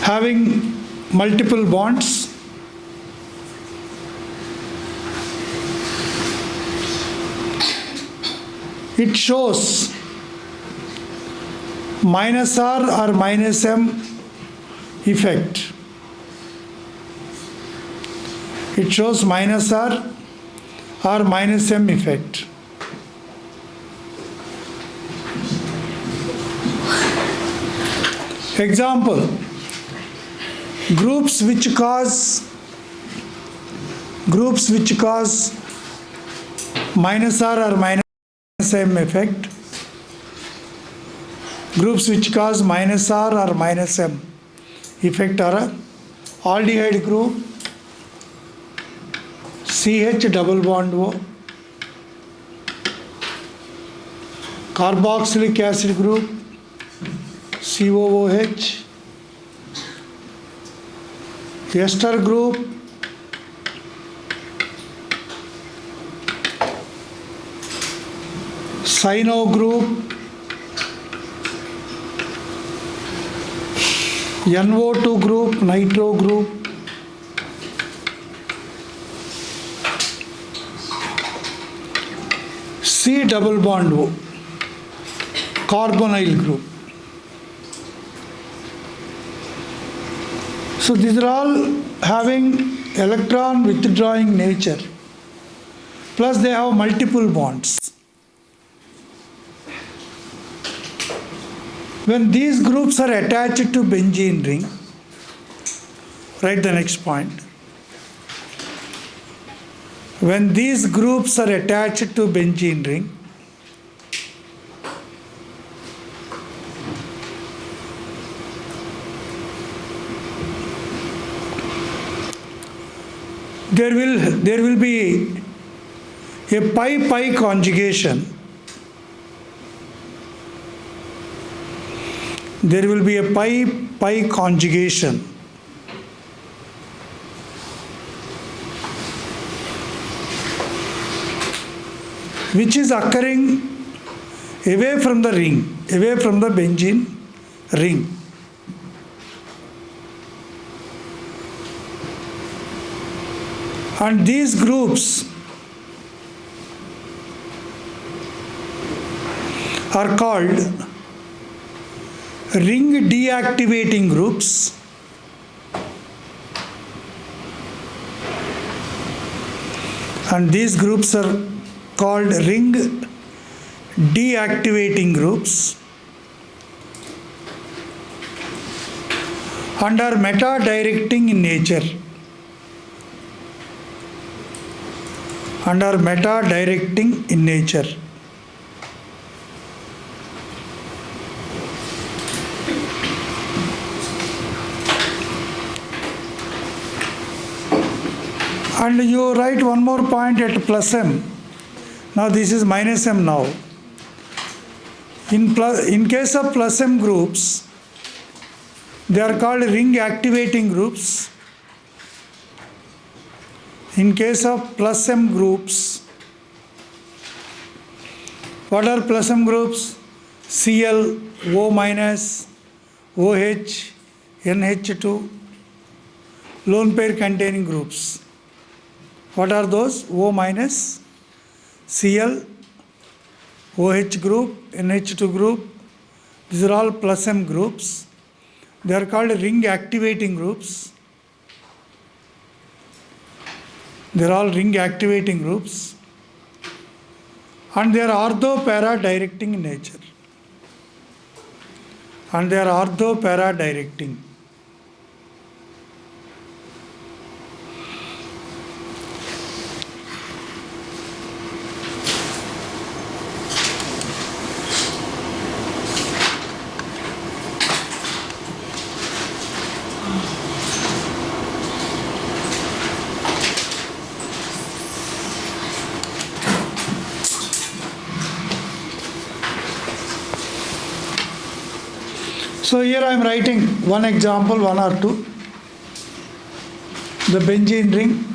having multiple bonds, it shows minus R or minus M effect. It shows minus R or minus M effect. Example, groups which cause minus R or minus M effect, groups which cause minus R or minus M effect are aldehyde group, CH double bond O, carboxylic acid group, COOH, ester group, cyano group, NO2 group, nitro group, C double bond O, carbonyl group. So these are all having electron withdrawing nature, plus they have multiple bonds. When these groups are attached to benzene ring, write the next point. When these groups are attached to benzene ring, there will be a pi-pi conjugation there will be a pi conjugation. Which is occurring away from the ring, away from the benzene ring. And these groups are called ring deactivating groups, and these groups are called ring deactivating groups, and are meta-directing in nature. And are meta-directing in nature. And you write one more point at plus m. Now this is minus m now. In case of plus m groups, they are called ring activating groups. In case of plus m groups, what are plus m groups? Cl, O minus, OH, NH2, lone pair containing groups. What are those? O minus, Cl, OH group, NH2 group. These are all plus m groups. They are called ring activating groups. They are all ring activating groups, and they are ortho-para directing in nature. And they are ortho-para directing. So here I am writing one example, one or two. The benzene ring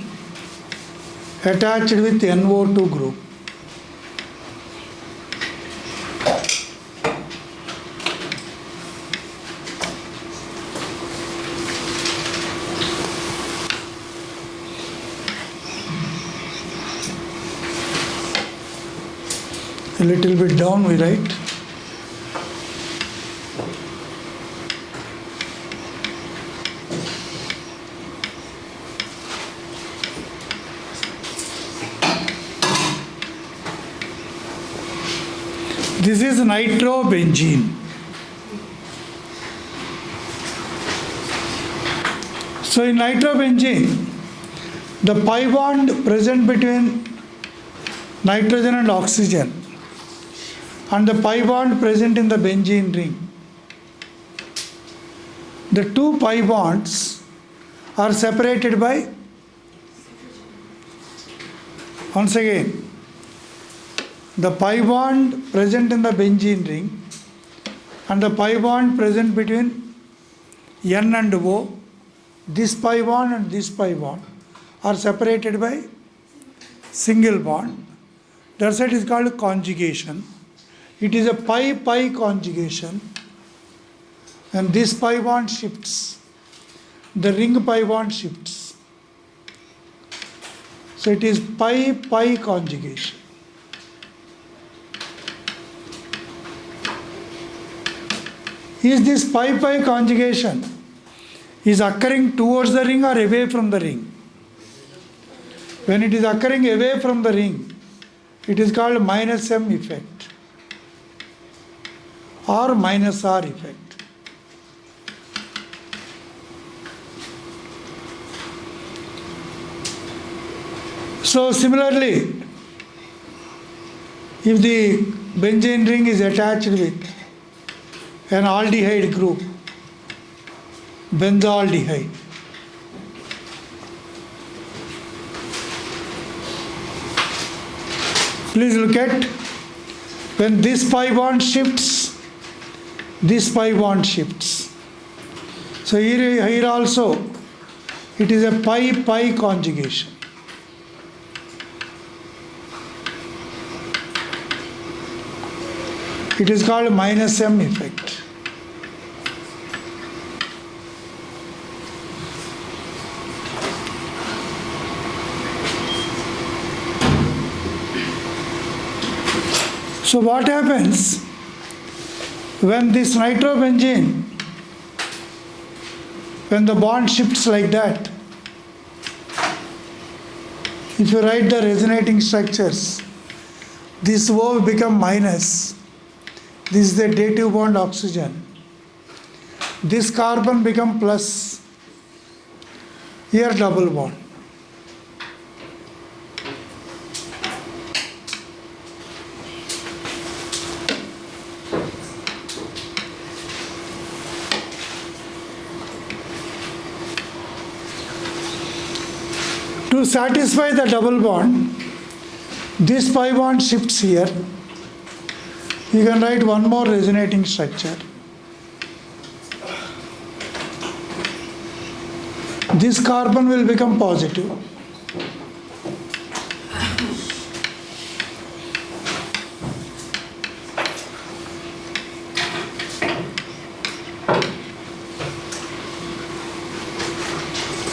attached with NO2 group. A little bit down we write. This is nitrobenzene. So in nitrobenzene, the pi bond present between nitrogen and oxygen and the pi bond present in the benzene ring, the two pi bonds are separated by, once again, the pi bond present in the benzene ring and the pi bond present between N and O, this pi bond and this pi bond are separated by single bond. That's why it is called conjugation. It is a pi-pi conjugation, and this pi bond shifts. The ring pi bond shifts. So it is pi-pi conjugation. Is this pi-pi conjugation is occurring towards the ring or away from the ring? When it is occurring away from the ring, it is called minus M effect or minus R effect. So similarly, if the benzene ring is attached with an aldehyde group, benzaldehyde, please look at when this pi bond shifts, this pi bond shifts. So here also it is a pi-pi conjugation. It is called minus M effect. So what happens when this nitrobenzene, when the bond shifts like that, if you write the resonating structures, this O will become minus. This is the dative bond oxygen. This carbon become plus. Here double bond. To satisfy the double bond, this pi bond shifts here. You can write one more resonating structure. This carbon will become positive.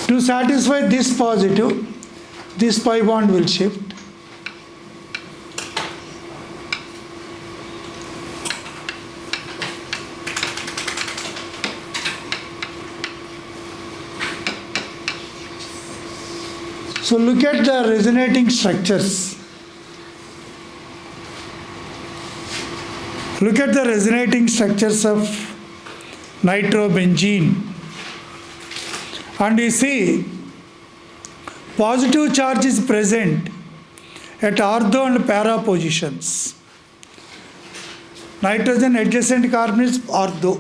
To satisfy this positive, this pi bond will shift. So look at the resonating structures. Look at the resonating structures of nitrobenzene. And you see, positive charge is present at ortho and para positions. Nitrogen adjacent carbon is ortho.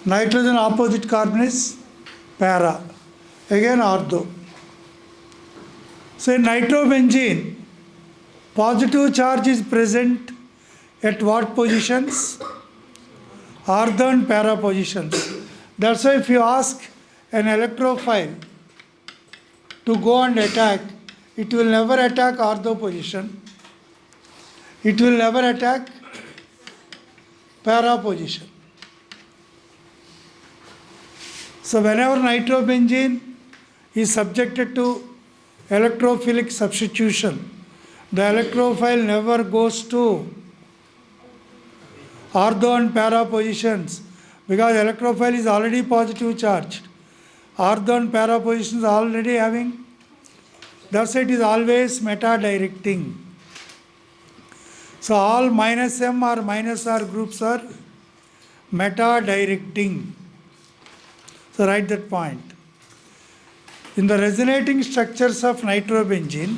Nitrogen opposite carbon is para. Again ortho. So in nitrobenzene, positive charge is present at what positions? Ortho and para positions. That's why if you ask an electrophile to go and attack, it will never attack ortho position. It will never attack para position. So whenever nitrobenzene is subjected to electrophilic substitution, the electrophile never goes to ortho and para positions because electrophile is already positive charged. Ortho and para positions are already having, thus it is always meta-directing. So all minus M or minus R groups are meta-directing. So write that point. In the resonating structures of nitrobenzene,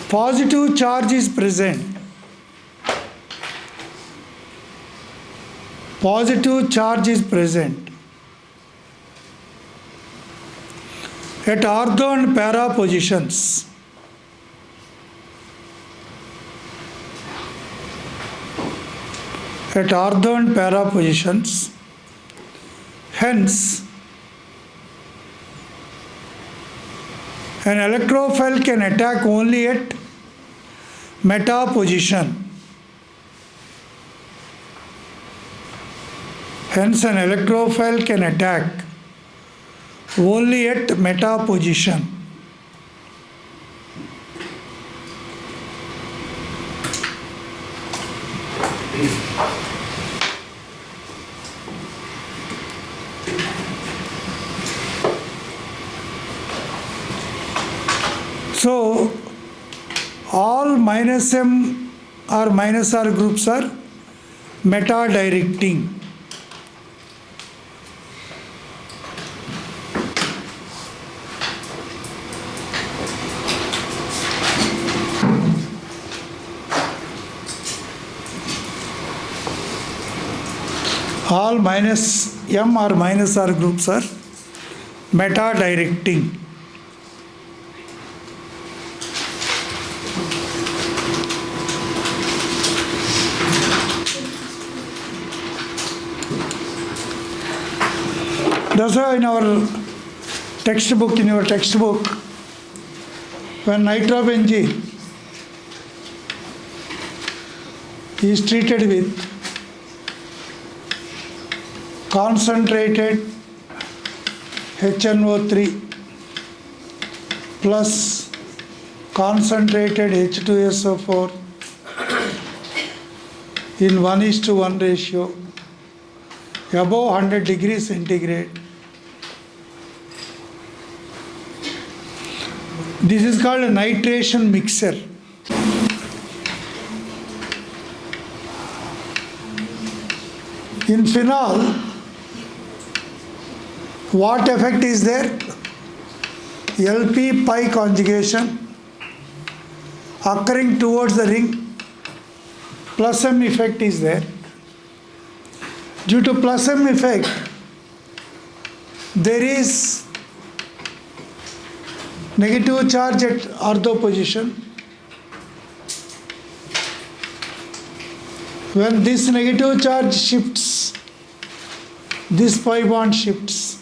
positive charge is present. Positive charge is present at ortho and para positions. At ortho and para positions. Hence, an electrophile can attack only at meta position. Hence, an electrophile can attack only at meta position. So, all minus M or minus R groups are meta-directing. All minus M or minus R groups are meta-directing. That's why in your textbook, when nitrobenzene is treated with concentrated HNO3 plus concentrated H2SO4 in 1:1 ratio above 100 degrees centigrade. This is called a nitration mixture. In phenol, what effect is there? LP pi conjugation occurring towards the ring, plus M effect is there. Due to plus M effect, there is negative charge at ortho position. When this negative charge shifts, this pi bond shifts.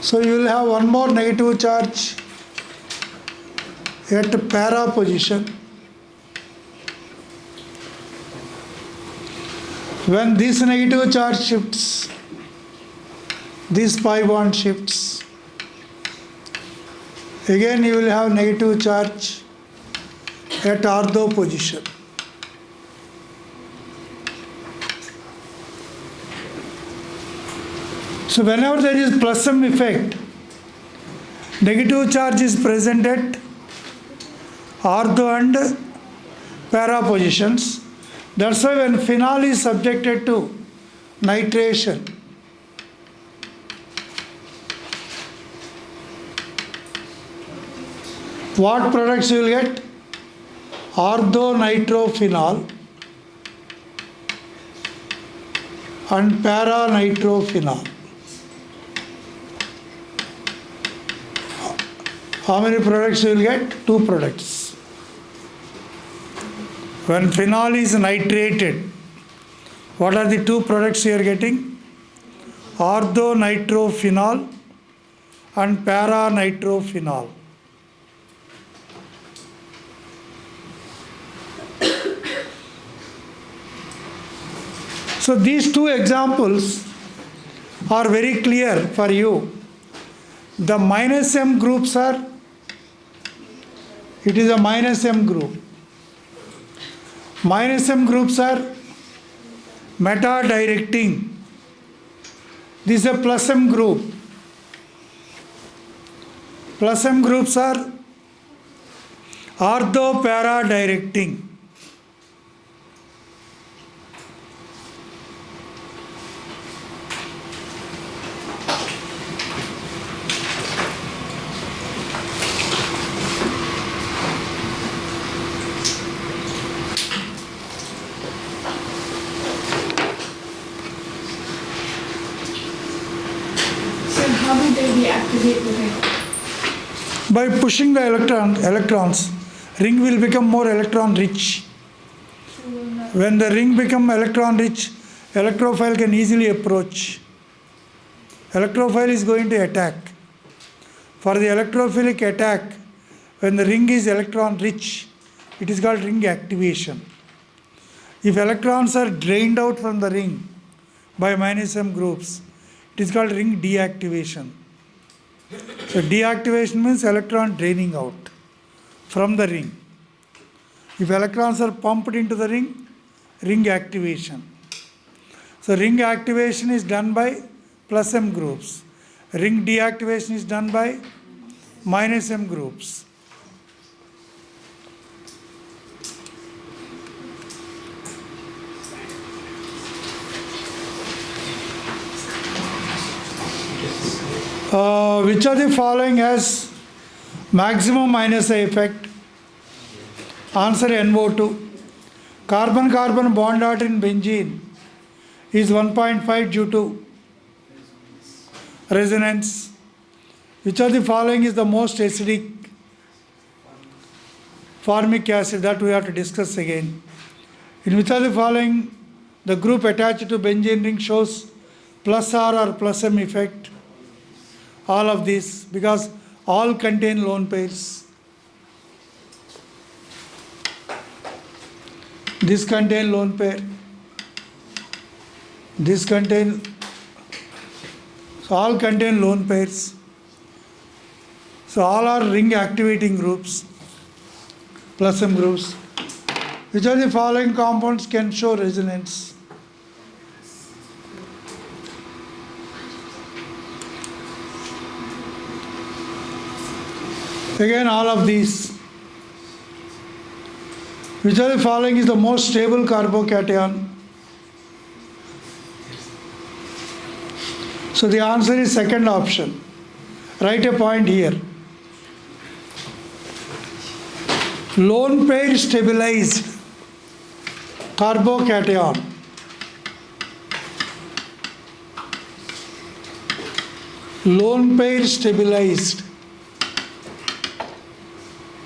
So you will have one more negative charge at para position. When this negative charge shifts, this pi bond shifts. Again you will have negative charge at ortho position. So whenever there is plus M effect, negative charge is present at ortho and para positions. That's why when phenol is subjected to nitration, what products you will get? Orthonitrophenol and paranitrophenol. How many products you will get? 2 products. When phenol is nitrated, what are the 2 products you are getting? Orthonitrophenol and paranitrophenol. So these 2 examples are very clear for you. The minus M groups are, it is a minus M group. Minus M groups are meta-directing. This is a plus M group. Plus M groups are ortho-para-directing. How do they deactivate the ring? By pushing the electrons, ring will become more electron rich. When the ring becomes electron rich, electrophile can easily approach. Electrophile is going to attack. For the electrophilic attack, when the ring is electron rich, it is called ring activation. If electrons are drained out from the ring by minus M groups, it is called ring deactivation. So deactivation means electron draining out from the ring. If electrons are pumped into the ring, ring activation. So ring activation is done by plus M groups. Ring deactivation is done by minus M groups. Which of the following has maximum minus A effect? Answer NO2. Carbon-carbon bond dot in benzene is 1.5 due to resonance. Which of the following is the most acidic formic acid? That we have to discuss again. In which of the following the group attached to benzene ring shows plus R or plus M effect? All of these, because all contain lone pairs. This contain lone pair. This contain, so all contain lone pairs. So all are ring activating groups, plus M groups. Which of the following compounds can show resonance? Again, all of these. Which of the following is the most stable carbocation? So the answer is second option. Write a point here. Lone pair stabilized carbocation. Lone pair stabilized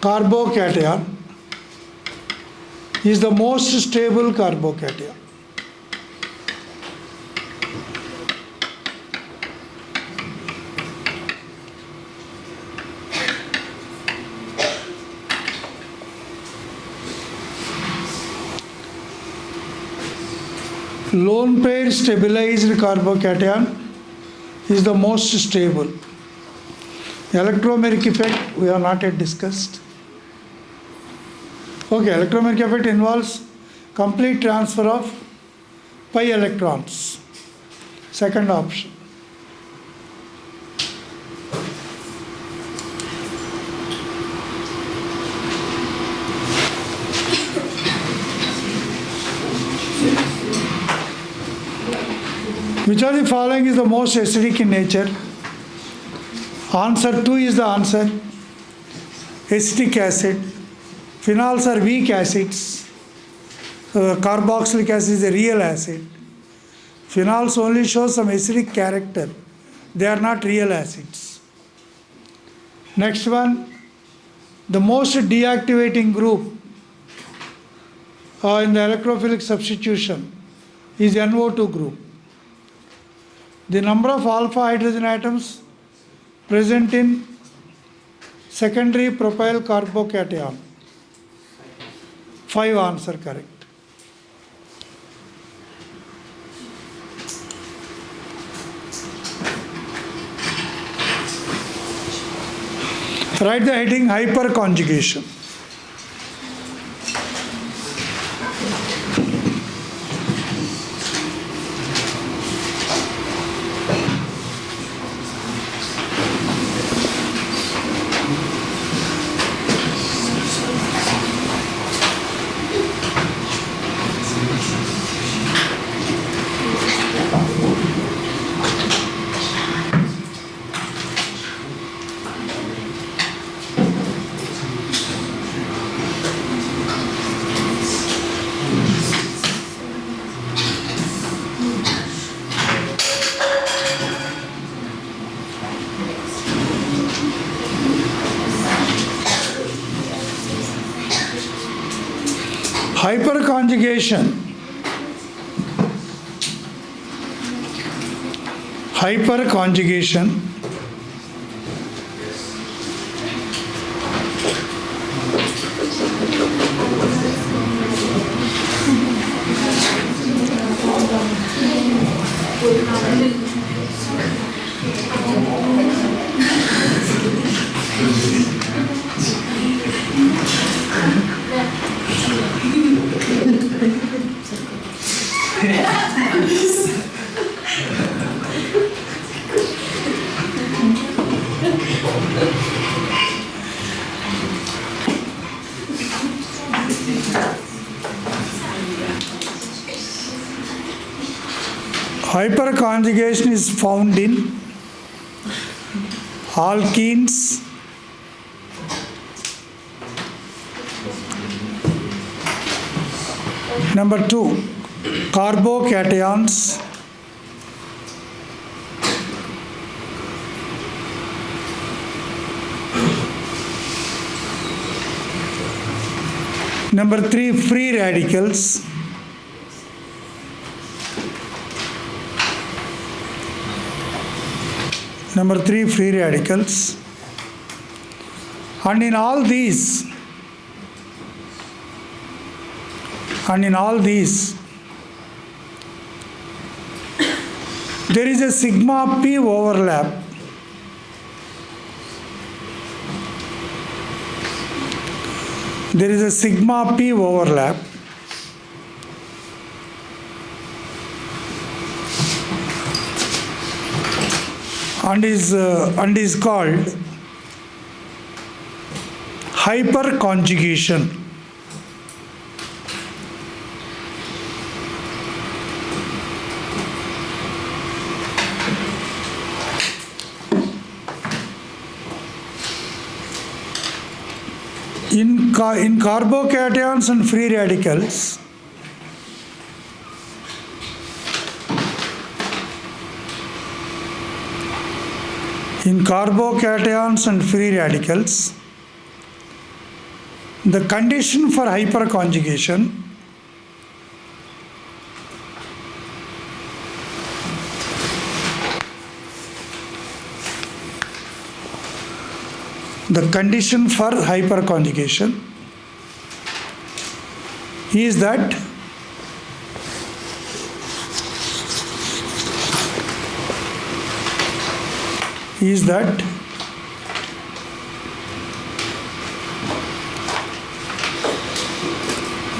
carbocation is the most stable carbocation. Lone pair stabilized carbocation is the most stable. Electromeric effect we have not yet discussed. Okay, electromeric effect involves complete transfer of pi electrons. Second option. Which of the following is the most acidic in nature? Answer 2 is the answer. Acetic acid. Phenols are weak acids. Carboxylic acid is a real acid. Phenols only show some acidic character. They are not real acids. Next one, the most deactivating group in the electrophilic substitution is NO2 group. The number of alpha hydrogen atoms present in secondary propyl carbocation. 5 answer correct. Write the heading hyperconjugation. Hyperconjugation. Hyperconjugation Hyperconjugation is found in alkenes, number 2, carbocations. Number 3, free radicals. Number 3, free radicals. And in all these, there is a sigma p overlap. There is a sigma p overlap. And is called hyperconjugation. In carbocations and free radicals, the condition for hyperconjugation is that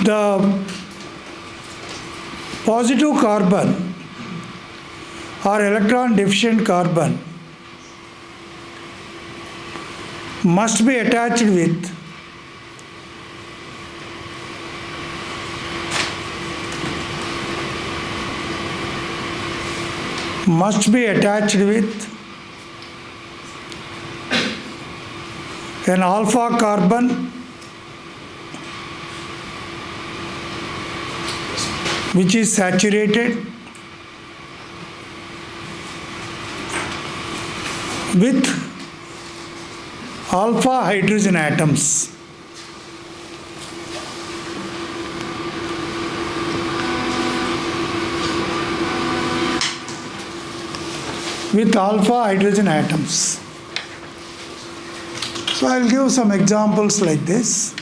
the positive carbon or electron deficient carbon must be attached with an alpha carbon which is saturated with alpha hydrogen atoms. So I'll give some examples like this.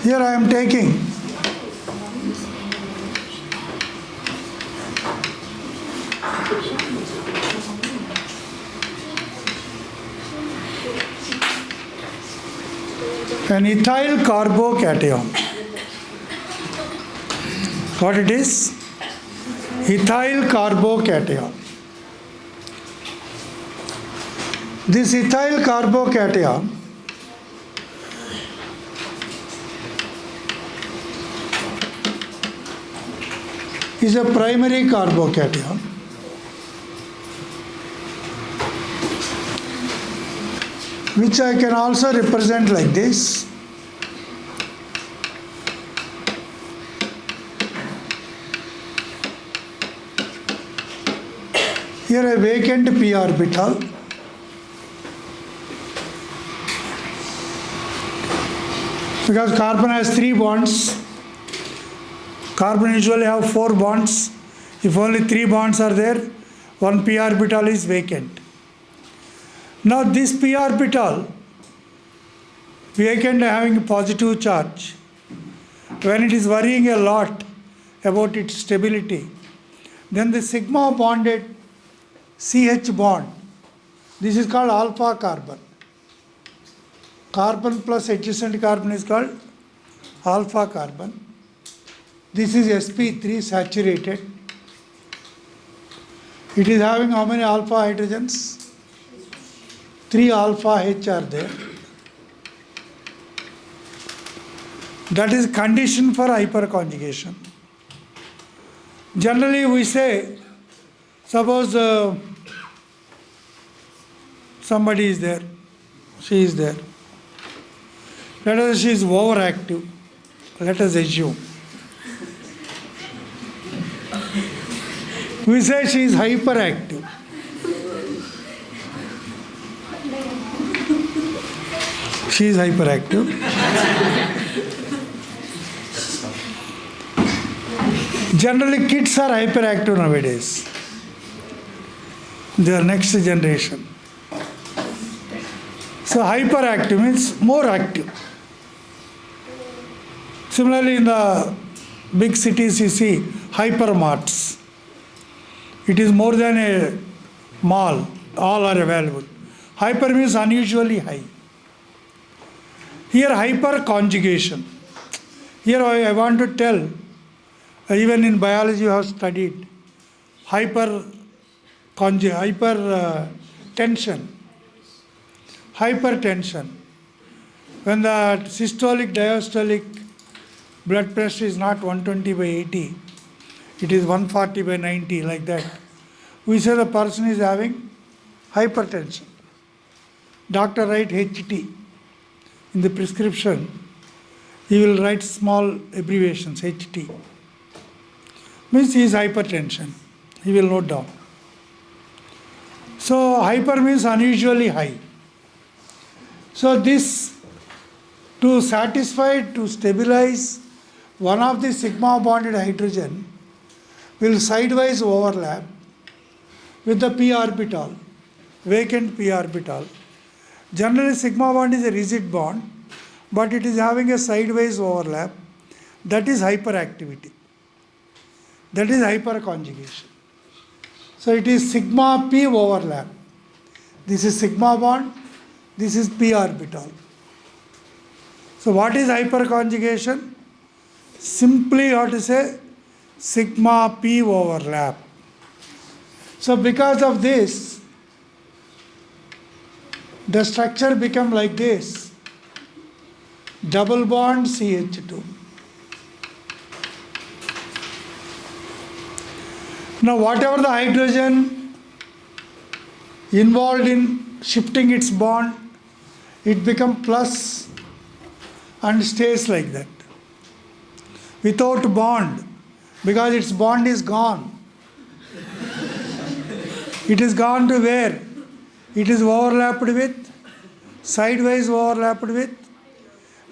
Here I am taking an ethyl carbocation. What it is? Ethyl carbocation. This ethyl carbocation is a primary carbocation which I can also represent like this. Here a vacant p orbital. Because carbon has 3 bonds. Carbon usually have 4 bonds. If only 3 bonds are there, 1 p orbital is vacant. Now this p orbital, vacant having a positive charge, when it is worrying a lot about its stability, then the sigma bonded CH bond, this is called alpha carbon. Carbon plus adjacent carbon is called alpha carbon. This is sp3 saturated. It is having how many alpha hydrogens? 3 alpha H are there. That is condition for hyperconjugation. Generally we say, suppose somebody is there, She is there. Let us say she is overactive. Let us assume. We say she is hyperactive. She is hyperactive. Generally, kids are hyperactive nowadays. They are next generation. So hyperactive means more active. Similarly, in the big cities, you see hypermarts. It is more than a mall. All are available. Hyper means unusually high. Here, hyper conjugation. Here, I want to tell, even in biology, you have studied hypertension. Hypertension. When the systolic, diastolic blood pressure is not 120/80, it is 140/90, like that. We say the person is having hypertension. Doctor write HT. In the prescription, he will write small abbreviations, HT. Means he is hypertension. He will note down. So hyper means unusually high. So this, to satisfy, to stabilize one of the sigma bonded hydrogen will sidewise overlap with the p orbital, vacant p orbital. Generally, sigma bond is a rigid bond, but it is having a sideways overlap. That is hyperactivity. That is hyperconjugation. So it is sigma p overlap. This is sigma bond, this is p orbital. So what is hyperconjugation? Simply you have to say sigma p overlap. So because of this, the structure become like this. Double bond CH2. Now whatever the hydrogen involved in shifting its bond, it becomes plus and stays like that. Without bond, because its bond is gone. It is gone to where? It is overlapped with, sidewise overlapped with,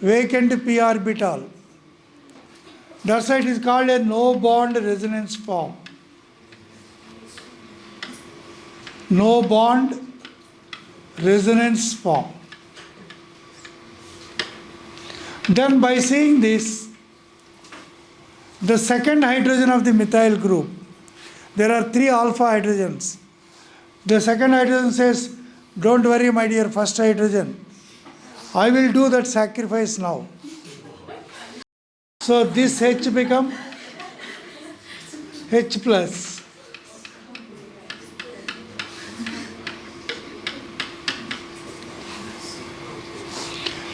vacant p orbital. That's why it is called a no bond resonance form. No bond resonance form. Then by seeing this, the second hydrogen of the methyl group, there are 3 alpha hydrogens. The second hydrogen says, don't worry my dear first hydrogen, I will do that sacrifice now. So this H become H plus.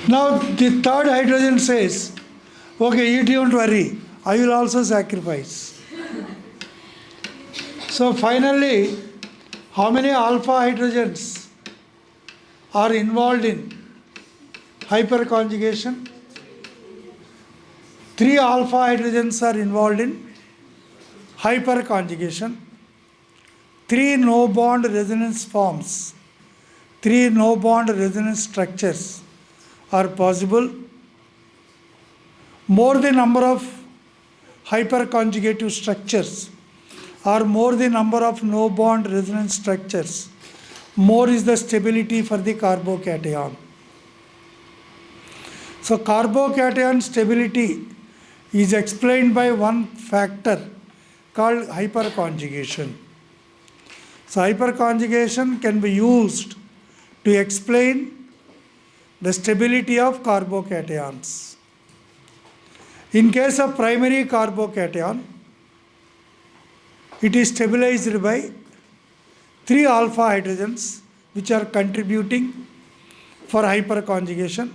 Now the third hydrogen says, okay, you don't worry, I will also sacrifice. So finally, how many alpha hydrogens are involved in hyperconjugation? 3 alpha hydrogens are involved in hyperconjugation. 3 no bond resonance forms, 3 no bond resonance structures are possible. More the number of hyperconjugative structures or more the number of no bond resonance structures, more is the stability for the carbocation. So carbocation stability is explained by one factor called hyperconjugation. So hyperconjugation can be used to explain the stability of carbocations. In case of primary carbocation, it is stabilized by 3 alpha hydrogens which are contributing for hyperconjugation.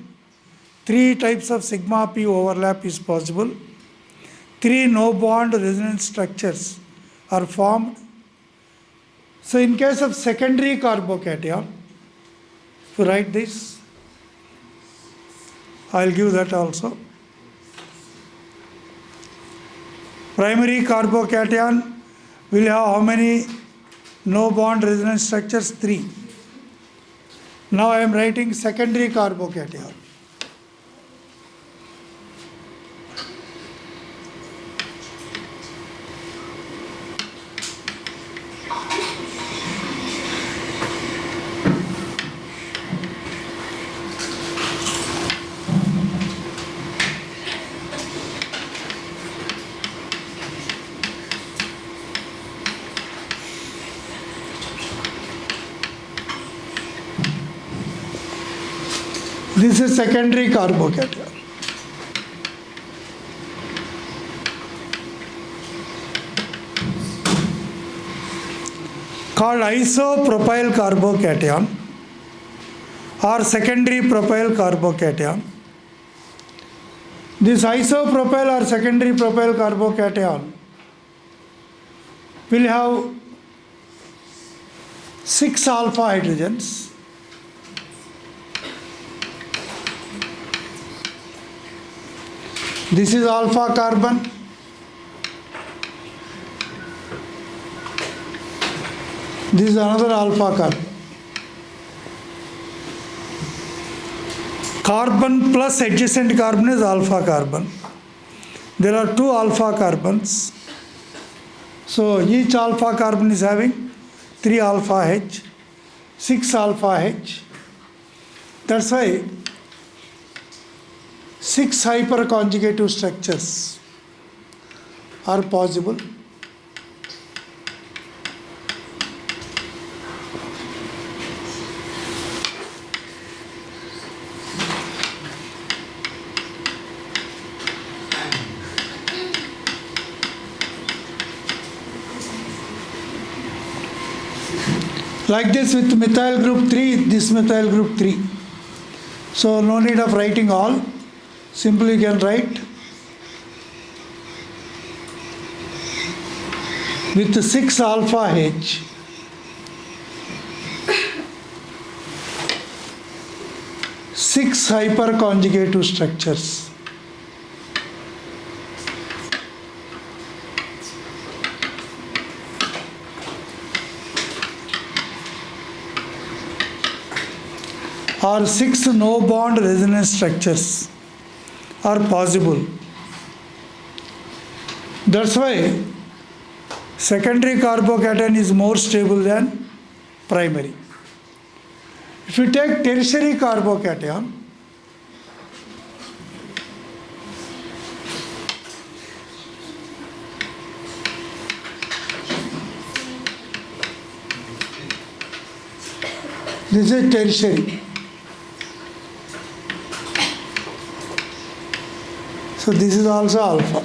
3 types of sigma p overlap is possible. 3 no bond resonance structures are formed. So in case of secondary carbocation, if you write this, I will give that also. Primary carbocation will have how many no bond resonance structures? 3. Now I am writing secondary carbocation. This is secondary carbocation. Called isopropyl carbocation or secondary propyl carbocation. This isopropyl or secondary propyl carbocation will have 6 alpha hydrogens. This is alpha carbon. This is another alpha carbon. Carbon plus adjacent carbon is alpha carbon. There are 2 alpha carbons. So each alpha carbon is having 3 alpha H, 6 alpha H. That's why 6 hyperconjugative structures are possible. Like this with methyl group 3, this methyl group 3. So no need of writing all. Simply you can write with 6 alpha H, six hyperconjugative structures. Or 6 no bond resonance structures are possible. That's why secondary carbocation is more stable than primary. If you take tertiary carbocation, this is tertiary. So this is also alpha.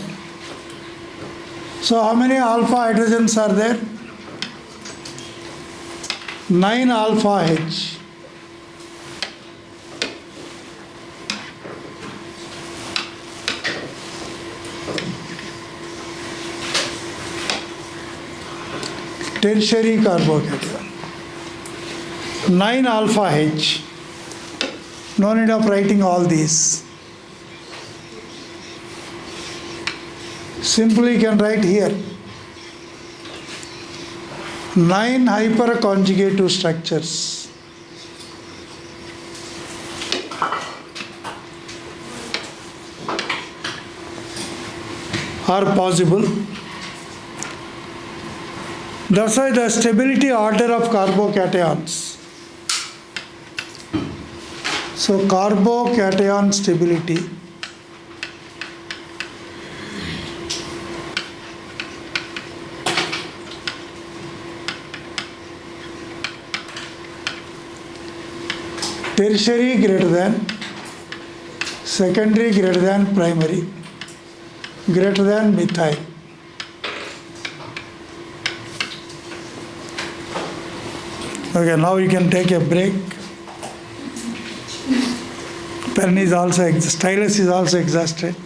So how many alpha hydrogens are there? 9 alpha H. Tertiary carbocation. 9 alpha H. No need of writing all these. Simply you can write here 9 hyperconjugative structures are possible. That's why the stability order of carbocations. So carbocation stability tertiary greater than, secondary greater than primary, greater than methyl. Okay, now you can take a break. Pen is also, stylus is also exhausted.